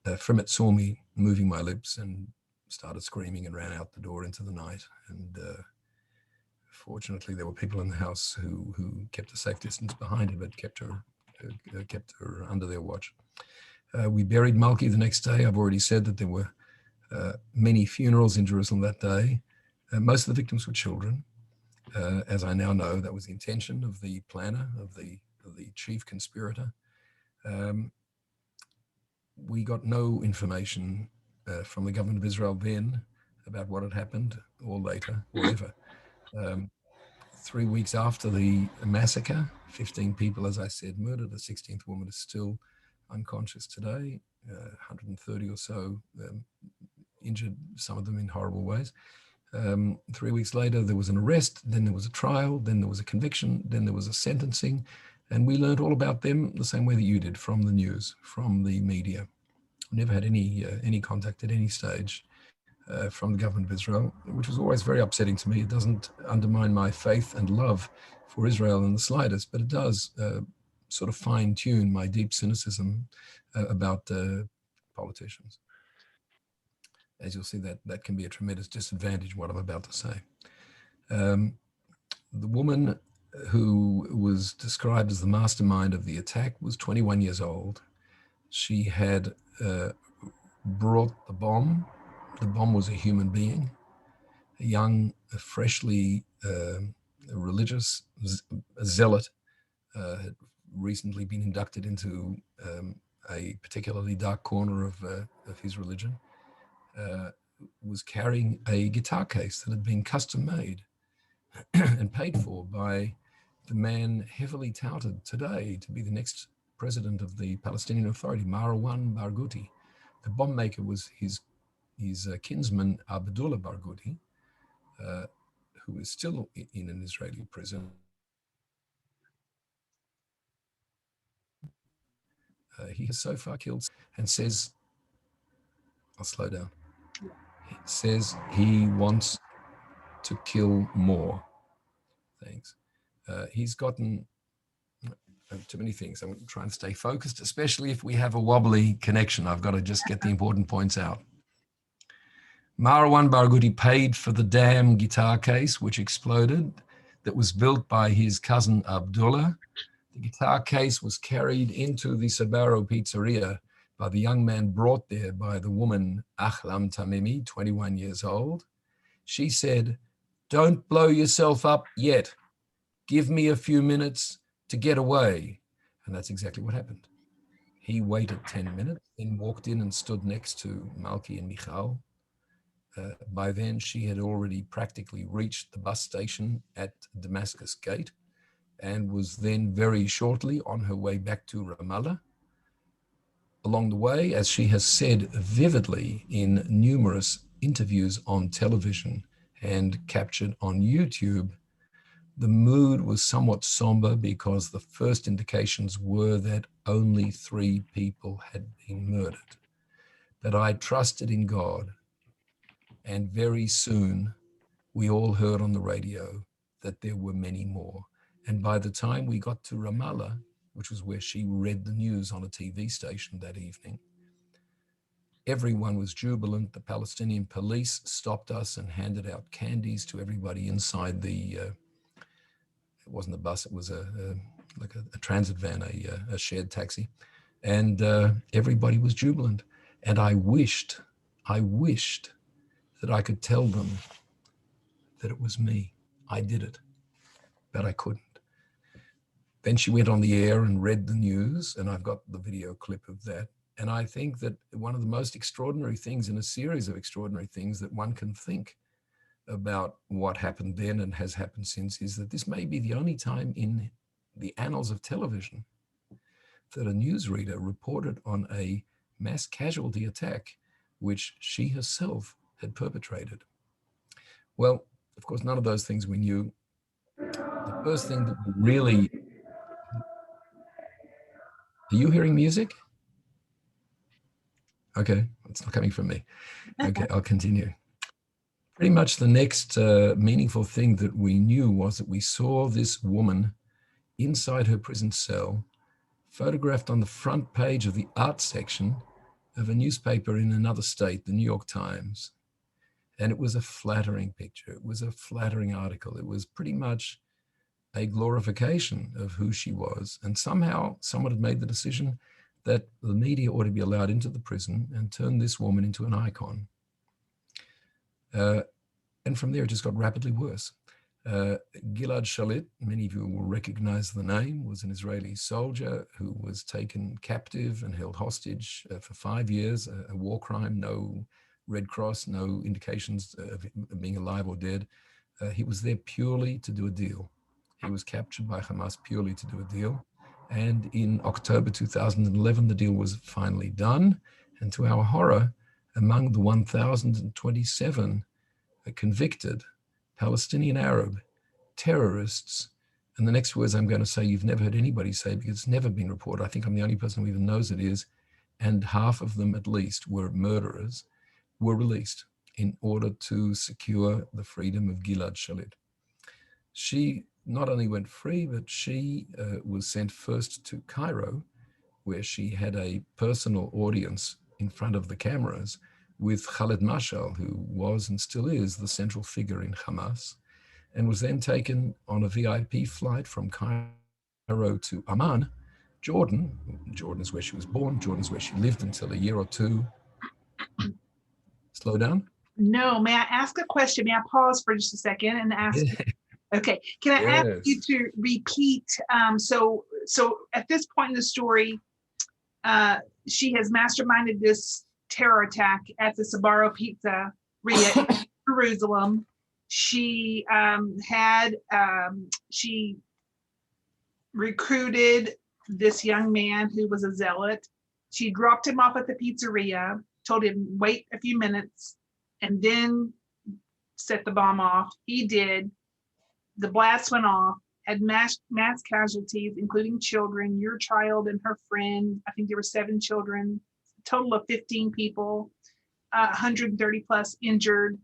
Frimet saw me moving my lips and started screaming and ran out the door into the night. And fortunately, there were people in the house who kept a safe distance behind her, but kept her under their watch. We buried Malki the next day. I've already said that there were many funerals in Jerusalem that day. Most of the victims were children. As I now know, that was the intention of the planner, of the the chief conspirator. Um, we got no information from the government of Israel then about what had happened, or later, or ever. Um, 3 weeks after the massacre, 15 people, as I said, murdered. The 16th woman is still unconscious today, 130 or so injured, some of them in horrible ways. 3 weeks later, there was an arrest, then there was a trial, then there was a conviction, then there was a sentencing, and we learned all about them the same way that you did, from the news, from the media. Never had any contact at any stage from the government of Israel, which was always very upsetting to me. It doesn't undermine my faith and love for Israel in the slightest, but it does sort of fine-tune my deep cynicism about politicians. As you'll see, that can be a tremendous disadvantage, what I'm about to say. The woman who was described as the mastermind of the attack was 21 years old. She had brought the bomb. The bomb was a human being, a young, freshly religious zealot, had recently been inducted into a particularly dark corner of his religion, was carrying a guitar case that had been custom made and paid for by the man heavily touted today to be the next president of the Palestinian Authority, Marwan Barghouti. The bomb maker was his kinsman Abdullah Barghouti, who is still in an Israeli prison. He has so far killed, and says, I'll slow down. He says he wants to kill more. Thanks. He's gotten too many things. I'm trying to stay focused, especially if we have a wobbly connection. I've got to just get the important points out. Marwan Barghouti paid for the damn guitar case, which exploded, that was built by his cousin Abdullah. The guitar case was carried into the Sabaro pizzeria by the young man brought there by the woman Ahlam Tamimi, 21 years old. She said, "Don't blow yourself up yet. Give me a few minutes to get away." And that's exactly what happened. He waited 10 minutes, then walked in and stood next to Malki and Michal. By then, she had already practically reached the bus station at Damascus Gate and was then very shortly on her way back to Ramallah. Along the way, as she has said vividly in numerous interviews on television and captured on YouTube, the mood was somewhat somber because the first indications were that only 3 people had been murdered. But I trusted in God, and very soon we all heard on the radio that there were many more. And by the time we got to Ramallah, which was where she read the news on a TV station that evening, everyone was jubilant. The Palestinian police stopped us and handed out candies to everybody inside the, it wasn't a bus, it was like a transit van, a shared taxi. And everybody was jubilant. And I wished that I could tell them that it was me. I did it, but I couldn't. Then she went on the air and read the news, and I've got the video clip of that. And I think that one of the most extraordinary things in a series of extraordinary things that one can think about what happened then and has happened since is that this may be the only time in the annals of television that a newsreader reported on a mass casualty attack which she herself had perpetrated. Well, of course, none of those things we knew. The first thing that we really... Are you hearing music? Okay, it's not coming from me. Okay, I'll continue. Pretty much the next meaningful thing that we knew was that we saw this woman inside her prison cell, photographed on the front page of the art section of a newspaper in another state, the New York Times. And it was a flattering picture. It was a flattering article. It was pretty much a glorification of who she was. And somehow someone had made the decision that the media ought to be allowed into the prison and turn this woman into an icon. And from there, it just got rapidly worse. Gilad Shalit, many of you will recognize the name, was an Israeli soldier who was taken captive and held hostage for 5 years, a war crime, no Red Cross, no indications of being alive or dead. He was there purely to do a deal. He was captured by Hamas purely to do a deal. And in October 2011, the deal was finally done. And to our horror, among the 1,027 convicted Palestinian Arab terrorists, and the next words I'm going to say you've never heard anybody say because it's never been reported. I think I'm the only person who even knows it is, and half of them at least were murderers, were released in order to secure the freedom of Gilad Shalit. She not only went free, but she was sent first to Cairo, where she had a personal audience in front of the cameras with Khaled Mashal, who was and still is the central figure in Hamas, and was then taken on a VIP flight from Cairo to Amman, Jordan. Jordan is where she was born. Jordan is where she lived until a year or two. Slow down? No, may I ask a question? May I pause for just a second and ask? Yeah. Okay, can I ask Yes. you to repeat? So at this point in the story, she has masterminded this terror attack at the Sbarro Pizzeria in Jerusalem. She she recruited this young man who was a zealot. She dropped him off at the pizzeria, told him wait a few minutes, and then set the bomb off. He did. The blast went off, had mass casualties, including children, your child and her friend. I think there were 7 children, a total of 15 people, 130 plus injured.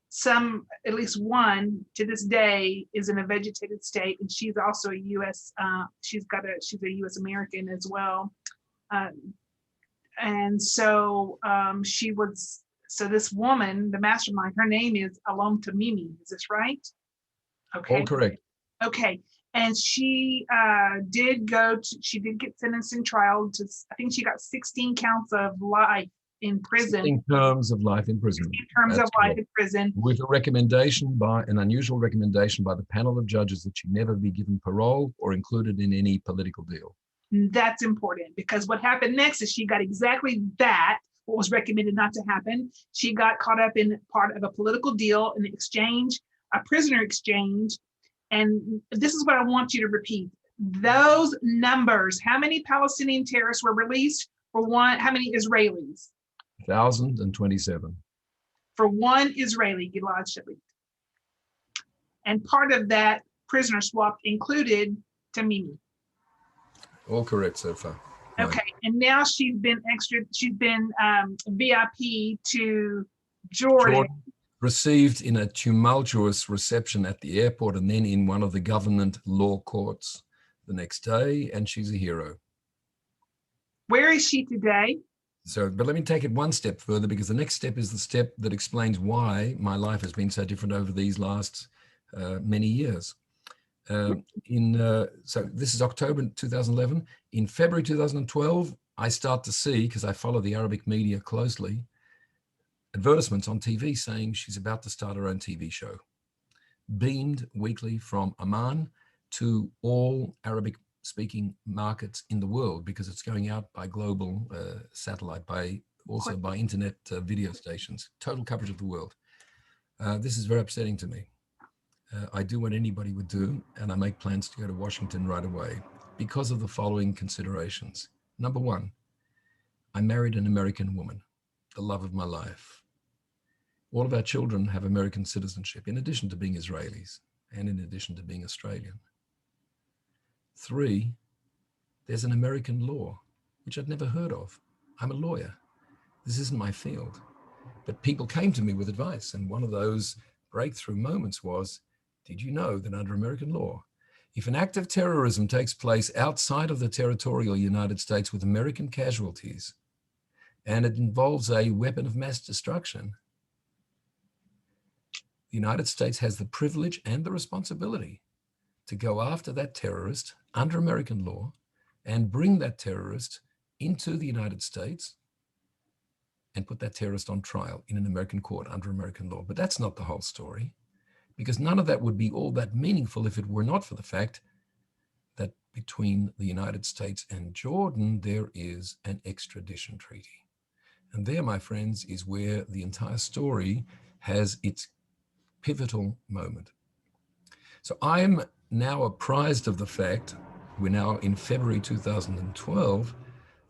Some, at least one to this day, is in a vegetated state, and she's also a U.S. She's a U.S. American as well, and so she was. So this woman, the mastermind, her name is Alom Tamimi. Is this right? Okay. All correct. Okay. And she did get sentenced in trial to, I think she got 16 counts of life in prison. In terms of life in prison. In terms of life in prison. With an unusual recommendation by the panel of judges that she never be given parole or included in any political deal. That's important, because what happened next is she got exactly that, what was recommended not to happen. She got caught up in part of a political deal, an exchange, a prisoner exchange. And this is what I want you to repeat. Those numbers, how many Palestinian terrorists were released for one, how many Israelis? 1,027. For one Israeli, Gilad Shalit. And part of that prisoner swap included Tamimi. All correct so far. Okay, right. And now she's been VIP to Jordan. Received in a tumultuous reception at the airport and then in one of the government law courts the next day, and she's a hero. Where is she today? But let me take it one step further, because the next step is the step that explains why my life has been so different over these last many years. So this is October 2011. In February 2012, I start to see, because I follow the Arabic media closely, advertisements on TV saying she's about to start her own TV show, beamed weekly from Amman to all Arabic-speaking markets in the world, because it's going out by global satellite, by internet video stations, total coverage of the world. This is very upsetting to me. I do what anybody would do, and I make plans to go to Washington right away because of the following considerations. Number one, I married an American woman, the love of my life. All of our children have American citizenship, in addition to being Israelis and in addition to being Australian. 3, there's an American law, which I'd never heard of. I'm a lawyer. This isn't my field. But people came to me with advice, and one of those breakthrough moments was, did you know that under American law, if an act of terrorism takes place outside of the territorial United States with American casualties, and it involves a weapon of mass destruction, the United States has the privilege and the responsibility to go after that terrorist under American law and bring that terrorist into the United States and put that terrorist on trial in an American court under American law. But that's not the whole story. because none of that would be all that meaningful if it were not for the fact that between the United States and Jordan, there is an extradition treaty. And there, my friends, is where the entire story has its pivotal moment. So I'm now apprised of the fact, we're now in February 2012,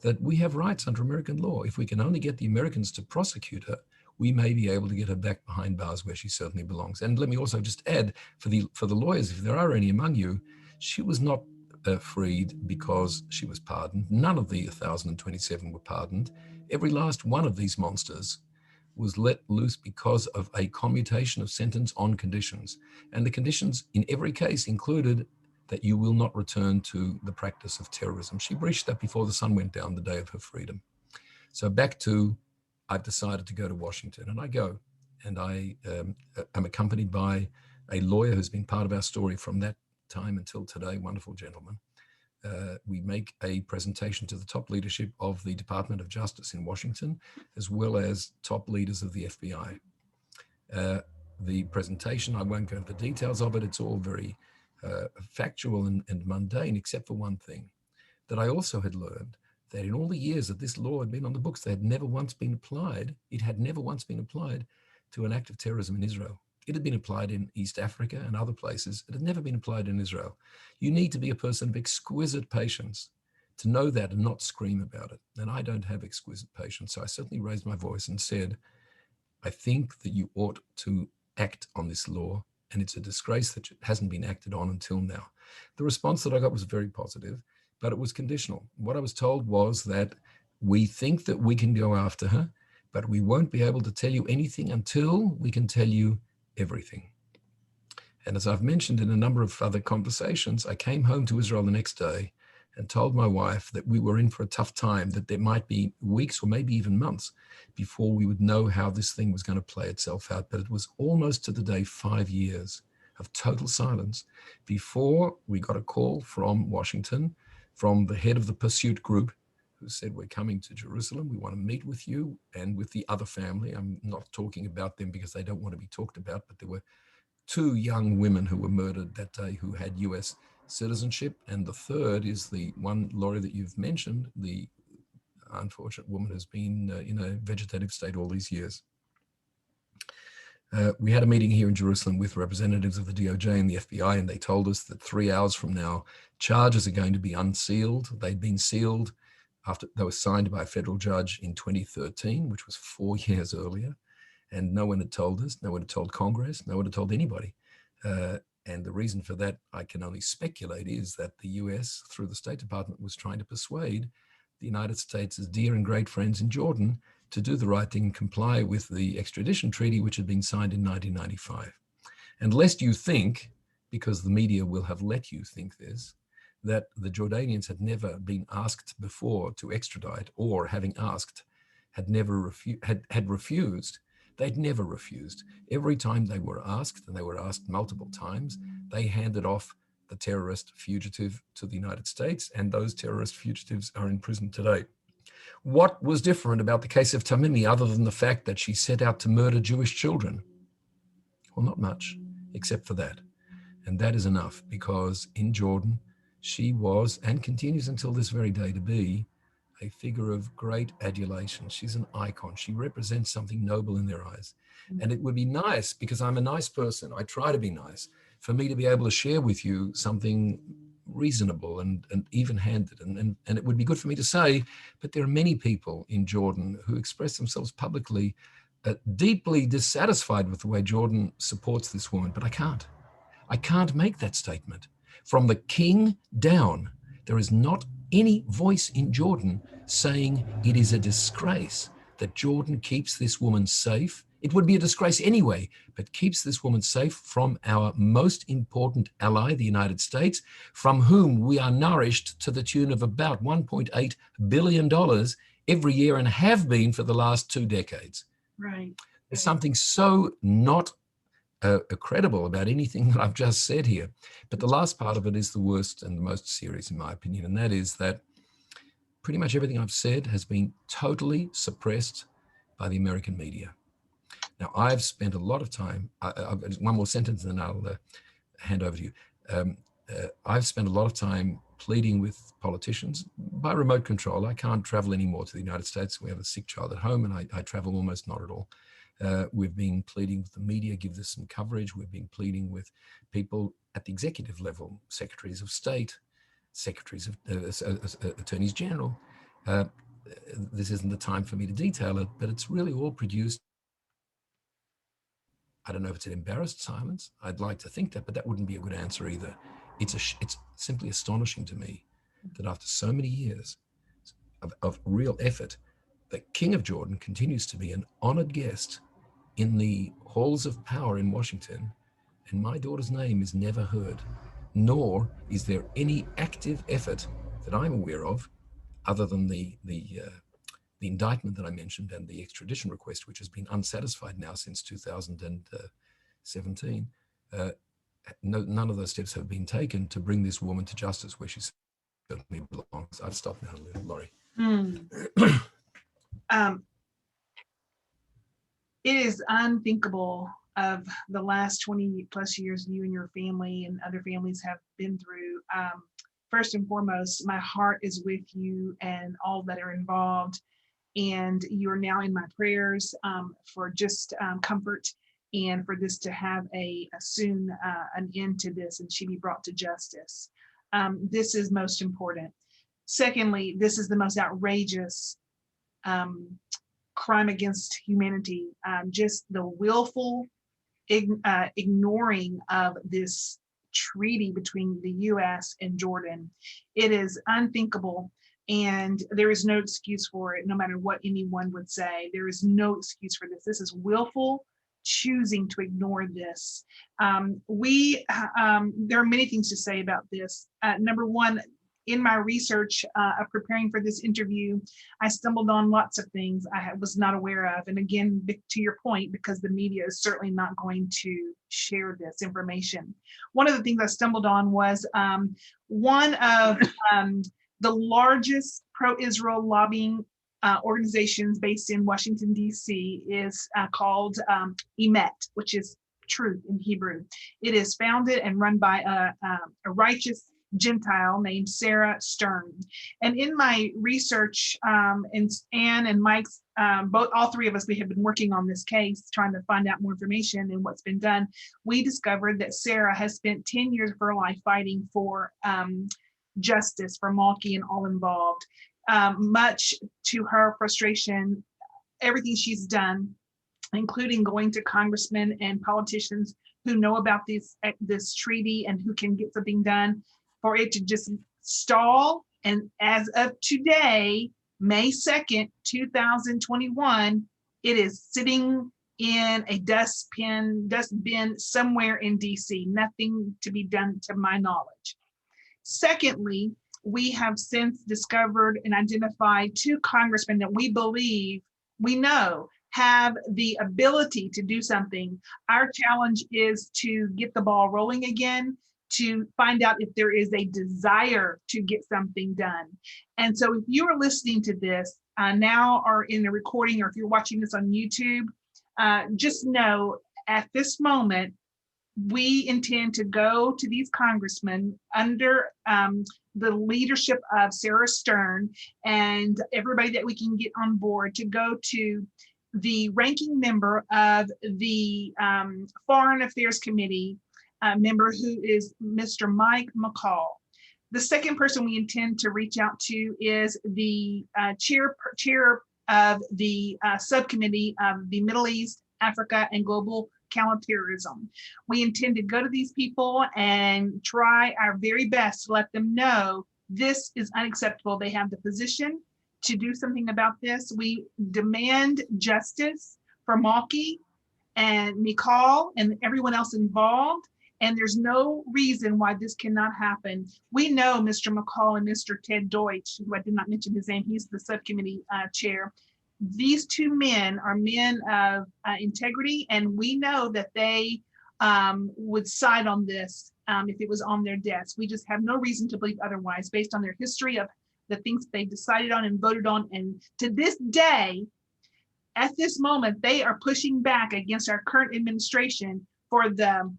that we have rights under American law. If we can only get the Americans to prosecute her, we may be able to get her back behind bars where she certainly belongs. And let me also just add, for the lawyers, if there are any among you, she was not freed because she was pardoned. None of the 1,027 were pardoned. Every last one of these monsters was let loose because of a commutation of sentence on conditions. And the conditions in every case included that you will not return to the practice of terrorism. She breached that before the sun went down the day of her freedom. So back to, I've decided to go to Washington, and I go, and I am accompanied by a lawyer who's been part of our story from that time until today, wonderful gentleman. We make a presentation to the top leadership of the Department of Justice in Washington, as well as top leaders of the FBI. The presentation, I won't go into the details of it, it's all very factual and mundane, except for one thing, that I also had learned that in all the years that this law had been on the books, they had never once been applied, it had never once been applied to an act of terrorism in Israel. It had been applied in East Africa and other places. It had never been applied in Israel. You need to be a person of exquisite patience to know that and not scream about it. And I don't have exquisite patience. So I certainly raised my voice and said, I think that you ought to act on this law, and it's a disgrace that it hasn't been acted on until now. The response that I got was very positive, but it was conditional. What I was told was that we think that we can go after her, but we won't be able to tell you anything until we can tell you everything. And as I've mentioned in a number of other conversations, I came home to Israel the next day and told my wife that we were in for a tough time, that there might be weeks or maybe even months before we would know how this thing was going to play itself out. But it was almost to the day 5 years of total silence before we got a call from Washington, from the head of the pursuit group, who said, we're coming to Jerusalem. We want to meet with you and with the other family. I'm not talking about them because they don't want to be talked about, but there were 2 young women who were murdered that day who had US citizenship. And the third is the one, Laurie, that you've mentioned, the unfortunate woman who's been in a vegetative state all these years. We had a meeting here in Jerusalem with representatives of the DOJ and the FBI, and they told us that 3 hours from now, charges are going to be unsealed. They'd been sealed after they were signed by a federal judge in 2013, which was 4 years earlier. And no one had told us, no one had told Congress, no one had told anybody. And the reason for that, I can only speculate, is that the US, through the State Department, was trying to persuade the United States' dear and great friends in Jordan to do the right thing and comply with the extradition treaty, which had been signed in 1995. And lest you think, because the media will have let you think this, that the Jordanians had never been asked before to extradite, or having asked, had refused. They'd never refused. Every time they were asked, and they were asked multiple times, they handed off the terrorist fugitive to the United States, and those terrorist fugitives are in prison today. What was different about the case of Tamimi other than the fact that she set out to murder Jewish children? Well, not much, except for that. And that is enough, because in Jordan, she was, and continues until this very day to be, a figure of great adulation. She's an icon. She represents something noble in their eyes. And it would be nice, because I'm a nice person, I try to be nice, for me to be able to share with you something reasonable and even-handed. And it would be good for me to say, but there are many people in Jordan who express themselves publicly deeply dissatisfied with the way Jordan supports this woman, but I can't make that statement. From the king down, there is not any voice in Jordan saying it is a disgrace that Jordan keeps this woman safe. It would be a disgrace anyway, but keeps this woman safe from our most important ally, the United States, from whom we are nourished to the tune of about $1.8 billion every year, and have been for the last 2 decades. Right. There's something so not credible about anything that I've just said here. But the last part of it is the worst and the most serious, in my opinion, and that is that pretty much everything I've said has been totally suppressed by the American media. Now, I've spent a lot of time, one more sentence and then I'll hand over to you. I've spent a lot of time pleading with politicians by remote control. I can't travel anymore to the United States. We have a sick child at home, and I travel almost not at all. We've been pleading with the media, give this some coverage. We've been pleading with people at the executive level, secretaries of state, secretaries of attorneys general. This isn't the time for me to detail it, but it's really all produced. I don't know if it's an embarrassed silence. I'd like to think that, but that wouldn't be a good answer either. It's simply astonishing to me that after so many years of real effort, the King of Jordan continues to be an honored guest in the halls of power in Washington, and my daughter's name is never heard, nor is there any active effort that I'm aware of, other than the indictment that I mentioned and the extradition request, which has been unsatisfied now since 2017. None of those steps have been taken to bring this woman to justice where she certainly belongs. I've stopped now, Laurie. It is unthinkable of the last 20 plus years you and your family and other families have been through. First and foremost, my heart is with you and all that are involved. And you're now in my prayers for just comfort and for this to have a soon an end to this and she be brought to justice. This is most important. Secondly, this is the most outrageous crime against humanity. Just the willful ignoring of this treaty between the US and Jordan. It is unthinkable. And there is no excuse for it, no matter what anyone would say. There is no excuse for this. This is willful choosing to ignore this. There are many things to say about this. Number one, in my research of preparing for this interview, I stumbled on lots of things I was not aware of. And again, to your point, because the media is certainly not going to share this information. One of the things I stumbled on was one of the largest pro-Israel lobbying organizations based in Washington, D.C. is called Emet, which is truth in Hebrew. It is founded and run by a righteous Gentile named Sarah Stern. And in my research, and Ann and Mike's, all three of us, we have been working on this case, trying to find out more information and what's been done. We discovered that Sarah has spent 10 years of her life fighting for justice for Malki and all involved. Much to her frustration, everything she's done, including going to congressmen and politicians who know about this treaty and who can get something done, for it to just stall. And as of today, May 2nd, 2021, it is sitting in a dustbin somewhere in DC, nothing to be done to my knowledge. Secondly, we have since discovered and identified 2 congressmen that we know have the ability to do something. Our challenge is to get the ball rolling again, to find out if there is a desire to get something done. And so if you are listening to this now or in the recording, or if you're watching this on YouTube, just know at this moment, we intend to go to these congressmen under the leadership of Sarah Stern and everybody that we can get on board to go to the ranking member of the Foreign Affairs Committee member, who is Mr. Mike McCall. The second person we intend to reach out to is the chair of the subcommittee of the Middle East, Africa, and Global Counterterrorism. We intend to go to these people and try our very best to let them know this is unacceptable. They have the position to do something about this. We demand justice for Malki and Mikal and everyone else involved. And there's no reason why this cannot happen. We know Mr. McCall and Mr. Ted Deutsch, who I did not mention his name, he's the subcommittee chair. These 2 men are men of integrity, and we know that they would side on this if it was on their desk. We just have no reason to believe otherwise, based on their history of the things they decided on and voted on. And to this day, At this moment, they are pushing back against our current administration for the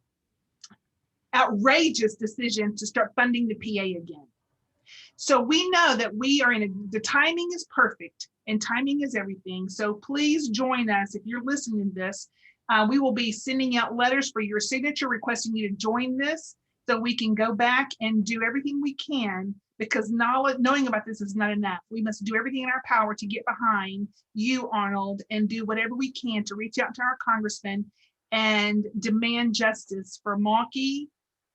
outrageous decision to start funding the PA again. So we know that we are the timing is perfect, and timing is everything. So please join us if you're listening to this. We will be sending out letters for your signature requesting you to join this so we can go back and do everything we can, because knowing about this is not enough. We must do everything in our power to get behind you, Arnold, and do whatever we can to reach out to our congressman and demand justice for Mawkey,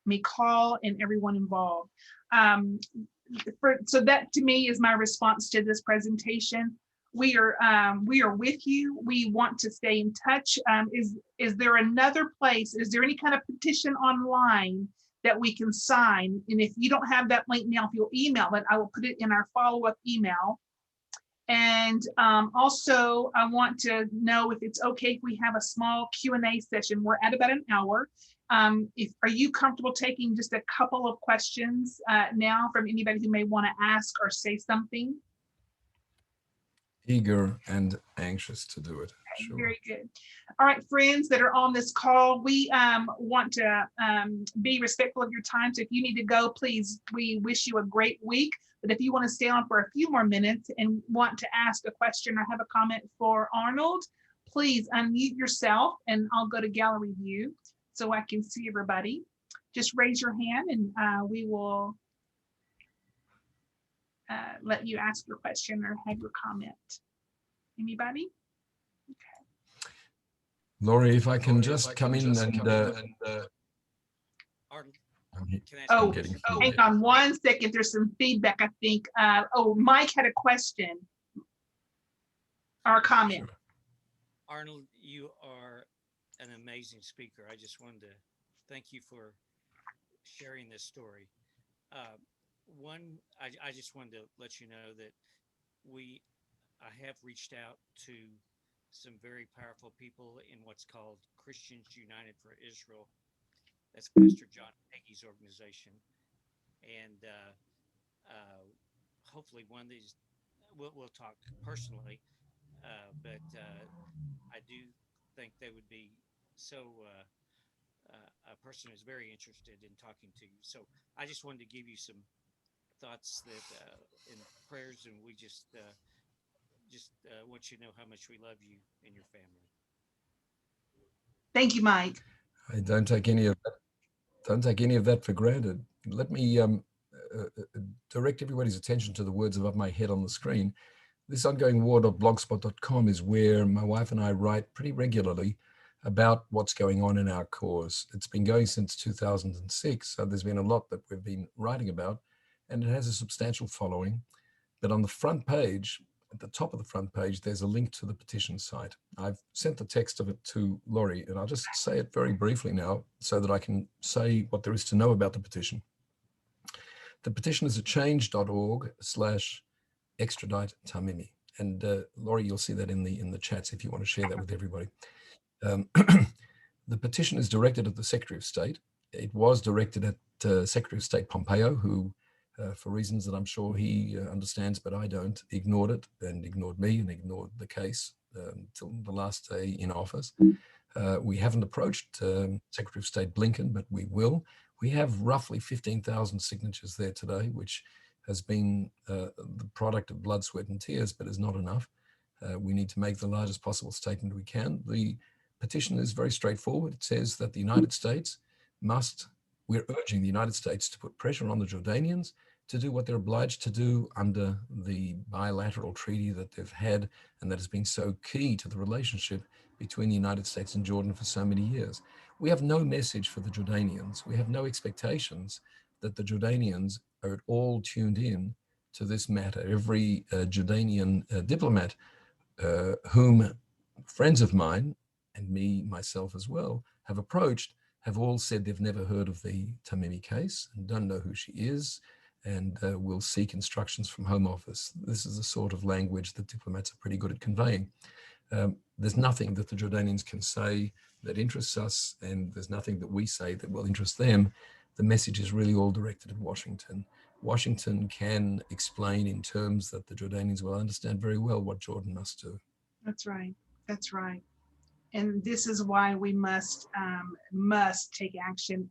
McCall, and everyone involved. So that to me is my response to this presentation. We are with you. We want to stay in touch. Is there another place? Is there any kind of petition online that we can sign? And if you don't have that link now, if you'll email it, I will put it in our follow-up email. And also, I want to know if it's okay if we have a small Q&A session. We're at about an hour. Are you comfortable taking just a couple of questions now from anybody who may want to ask or say something? Eager and anxious to do it. Sure. Very good. All right, friends that are on this call, we want to be respectful of your time. So if you need to go, please, we wish you a great week. But if you want to stay on for a few more minutes and want to ask a question or have a comment for Arnold, please unmute yourself and I'll go to gallery view so I can see everybody. Just raise your hand and we will let you ask your question or have your comment. Anybody? Okay. Laurie, if I can just come in and oh, hang on 1 second. There's some feedback, I think. Mike had a question or a comment. Sure. Arnold, you are an amazing speaker. I just wanted to thank you for sharing this story. I just wanted to let you know that I have reached out to some very powerful people in what's called Christians United for Israel. That's Pastor John Hagee's organization. And hopefully one of these, we'll talk personally, but I do think they would be a person who's very interested in talking to you. So I just wanted to give you some thoughts that in prayers, and we just want you to know how much we love you and your family. Thank you, Mike. I don't take any of that. Don't take any of that for granted. Let me direct everybody's attention to the words above my head on the screen. This ongoingwar.blogspot.com is where my wife and I write pretty regularly about what's going on in our cause. It's been going since 2006, so there's been a lot that we've been writing about, and it has a substantial following. But on the front page, at the top of the front page, there's a link to the petition site. I've sent the text of it to Laurie, and I'll just say it very briefly now so that I can say what there is to know about the petition. The petition is at change.org/extradite Tamimi. And Laurie, you'll see that in the chats if you want to share that with everybody. The petition is directed at the Secretary of State. It was directed at Secretary of State Pompeo, who, for reasons that I'm sure he understands, but I don't, ignored it and ignored me and ignored the case until the last day in office. We haven't approached Secretary of State Blinken, but we will. We have roughly 15,000 signatures there today, which has been the product of blood, sweat, and tears, but is not enough. We need to make the largest possible statement we can. The petition is very straightforward. It says that the United States we're urging the United States to put pressure on the Jordanians to do what they're obliged to do under the bilateral treaty that they've had and that has been so key to the relationship between the United States and Jordan for so many years. We have no message for the Jordanians. We have no expectations that the Jordanians are at all tuned in to this matter. Every Jordanian diplomat whom friends of mine, and myself as well, have approached, have all said they've never heard of the Tamimi case and don't know who she is, and will seek instructions from Home Office. This is the sort of language that diplomats are pretty good at conveying. There's nothing that the Jordanians can say that interests us, and there's nothing that we say that will interest them. The message is really all directed at Washington. Washington can explain in terms that the Jordanians will understand very well what Jordan must do. That's right. That's right. And this is why we must take action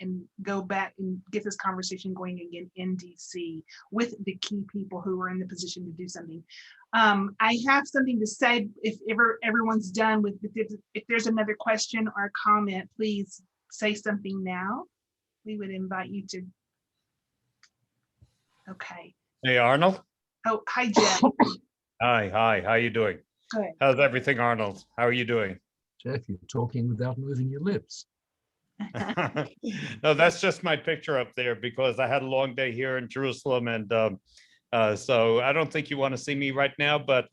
and go back and get this conversation going again in DC with the key people who are in the position to do something. I have something to say. If everyone's done with, if there's another question or comment, please say something now. We would invite you to. Okay. Hey, Arnold. Oh, hi, Jeff. Hi. How you doing? Good. How's everything, Arnold? How are you doing? Jeff, you're talking without moving your lips. No, that's just my picture up there because I had a long day here in Jerusalem, and so I don't think you want to see me right now. But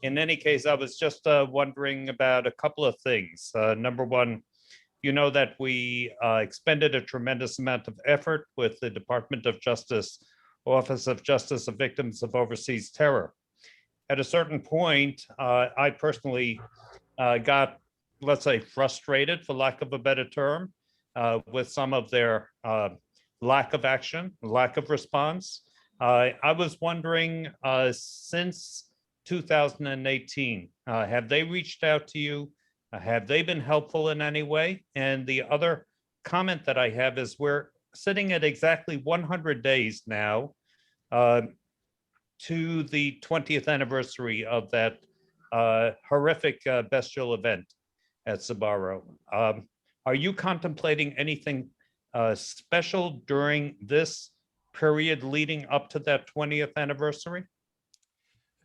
in any case, I was just wondering about a couple of things. Number one, you know that we expended a tremendous amount of effort with the Department of Justice, Office of Justice of Victims of Overseas Terror. At a certain point, I personally got, let's say, frustrated, for lack of a better term, with some of their lack of action, lack of response. I was wondering, since 2018, have they reached out to you? Have they been helpful in any way? And the other comment that I have is we're sitting at exactly 100 days now to the 20th anniversary of that horrific bestial event at Sbarro. Are you contemplating anything special during this period leading up to that 20th anniversary?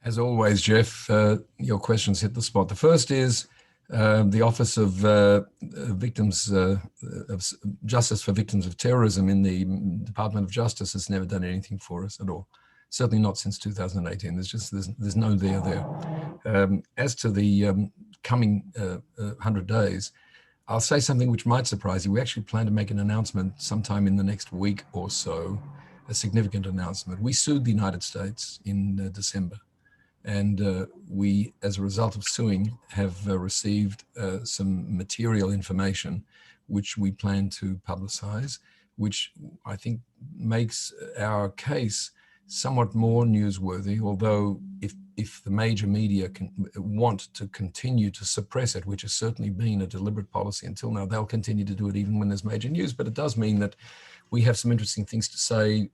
As always, Jeff, your questions hit the spot. The first is the Office of Victims of Justice for Victims of Terrorism in the Department of Justice has never done anything for us at all. Certainly not since 2018. There's no there. As to the coming 100 days, I'll say something which might surprise you. We actually plan to make an announcement sometime in the next week or so, a significant announcement. We sued the United States in December, and we, as a result of suing, have received some material information which we plan to publicize, which I think makes our case somewhat more newsworthy, although if the major media want to continue to suppress it, which has certainly been a deliberate policy until now, they'll continue to do it even when there's major news. But it does mean that we have some interesting things to say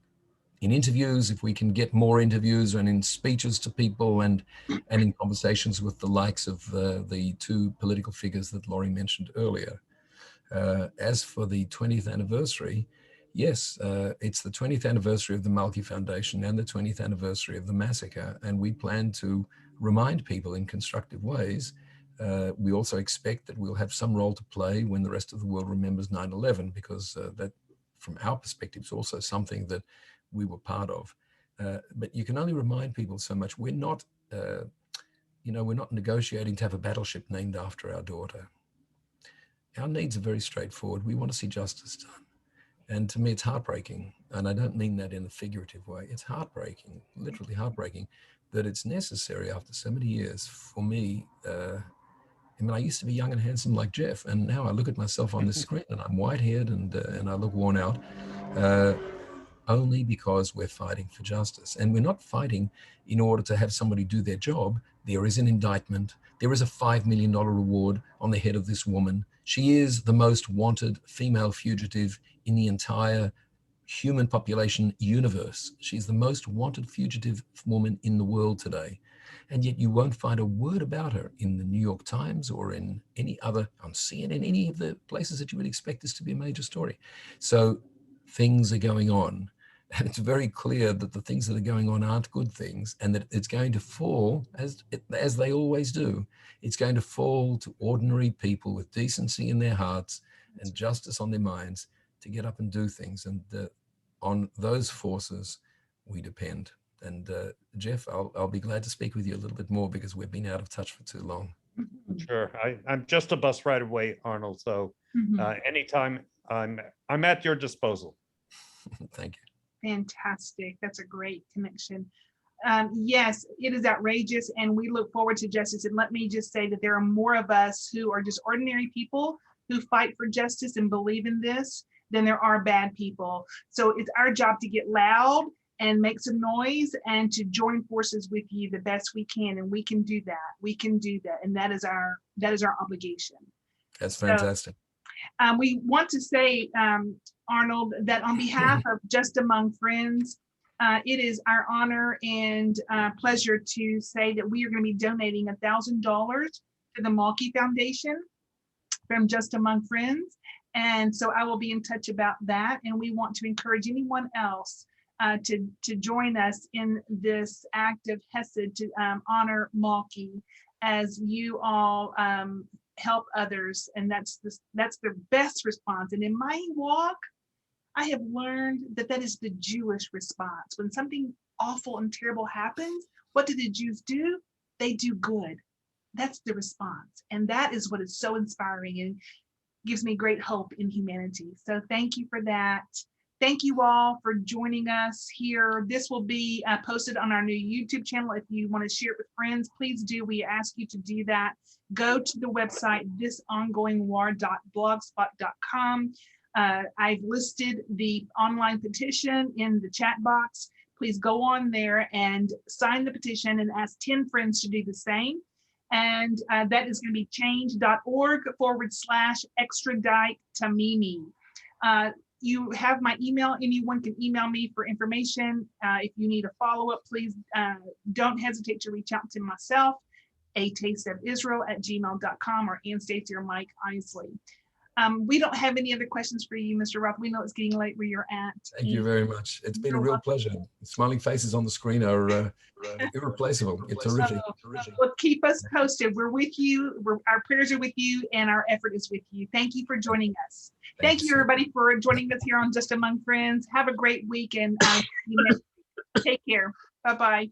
in interviews, if we can get more interviews, and in speeches to people, and in conversations with the likes of the two political figures that Laurie mentioned earlier. As for the 20th anniversary, yes, it's the 20th anniversary of the Malki Foundation and the 20th anniversary of the massacre, and we plan to remind people in constructive ways. We also expect that we'll have some role to play when the rest of the world remembers 9/11, because that, from our perspective, is also something that we were part of. But you can only remind people so much. We're not, we're not negotiating to have a battleship named after our daughter. Our needs are very straightforward. We want to see justice done. And to me, it's heartbreaking. And I don't mean that in a figurative way. It's heartbreaking, literally heartbreaking, that it's necessary after so many years for me. I used to be young and handsome like Jeff, and now I look at myself on the screen and I'm white-haired and I look worn out, only because we're fighting for justice. And we're not fighting in order to have somebody do their job. There is an indictment. There is a $5 million reward on the head of this woman. She is the most wanted female fugitive in the entire human population universe. She's the most wanted fugitive woman in the world today. And yet you won't find a word about her in the New York Times or in any other, on CNN, any of the places that you would expect this to be a major story. So things are going on. And it's very clear that the things that are going on aren't good things, and that it's going to fall, as they always do, it's going to fall to ordinary people with decency in their hearts and justice on their minds to get up and do things. And on those forces, we depend. And Jeff, I'll be glad to speak with you a little bit more, because we've been out of touch for too long. Sure. I'm just a bus ride away, Arnold. So anytime, I'm at your disposal. Thank you. Fantastic. That's a great connection. Yes, it is outrageous, and we look forward to justice. And let me just say that there are more of us who are just ordinary people who fight for justice and believe in this than there are bad people. So it's our job to get loud and make some noise and to join forces with you the best we can. And we can do that. We can do that. And that is our obligation. That's fantastic. So, we want to say, Arnold, that on behalf of Just Among Friends, it is our honor and pleasure to say that we are going to be donating $1,000 to the Malky Foundation from Just Among Friends. And so I will be in touch about that. And we want to encourage anyone else to join us in this act of Hesed to honor Malky as you all help others. And that's the best response. And in my walk, I have learned that that is the Jewish response. When something awful and terrible happens, what do the Jews do? They do good. That's the response. And that is what is so inspiring and gives me great hope in humanity. So thank you for that. Thank you all for joining us here. This will be posted on our new YouTube channel. If you want to share it with friends, please do. We ask you to do that. Go to the website, thisongoingwar.blogspot.com. I've listed the online petition in the chat box. Please go on there and sign the petition and ask 10 friends to do the same. And that is going to be change.org/extradite Tamimi. You have my email. Anyone can email me for information. If you need a follow-up, please don't hesitate to reach out to myself, atasteofisrael@gmail.com, or Ann Stacy or Mike Isley. We don't have any other questions for you, Mr. Roth. We know it's getting late where you're at. Thank you very much. It's been a real pleasure. The smiling faces on the screen are irreplaceable. It's terrific. Well, keep us posted. We're with you. Our prayers are with you, and our effort is with you. Thank you for joining us. Thank you, everybody, for joining us here on Just Among Friends. Have a great week, and take care. Bye-bye.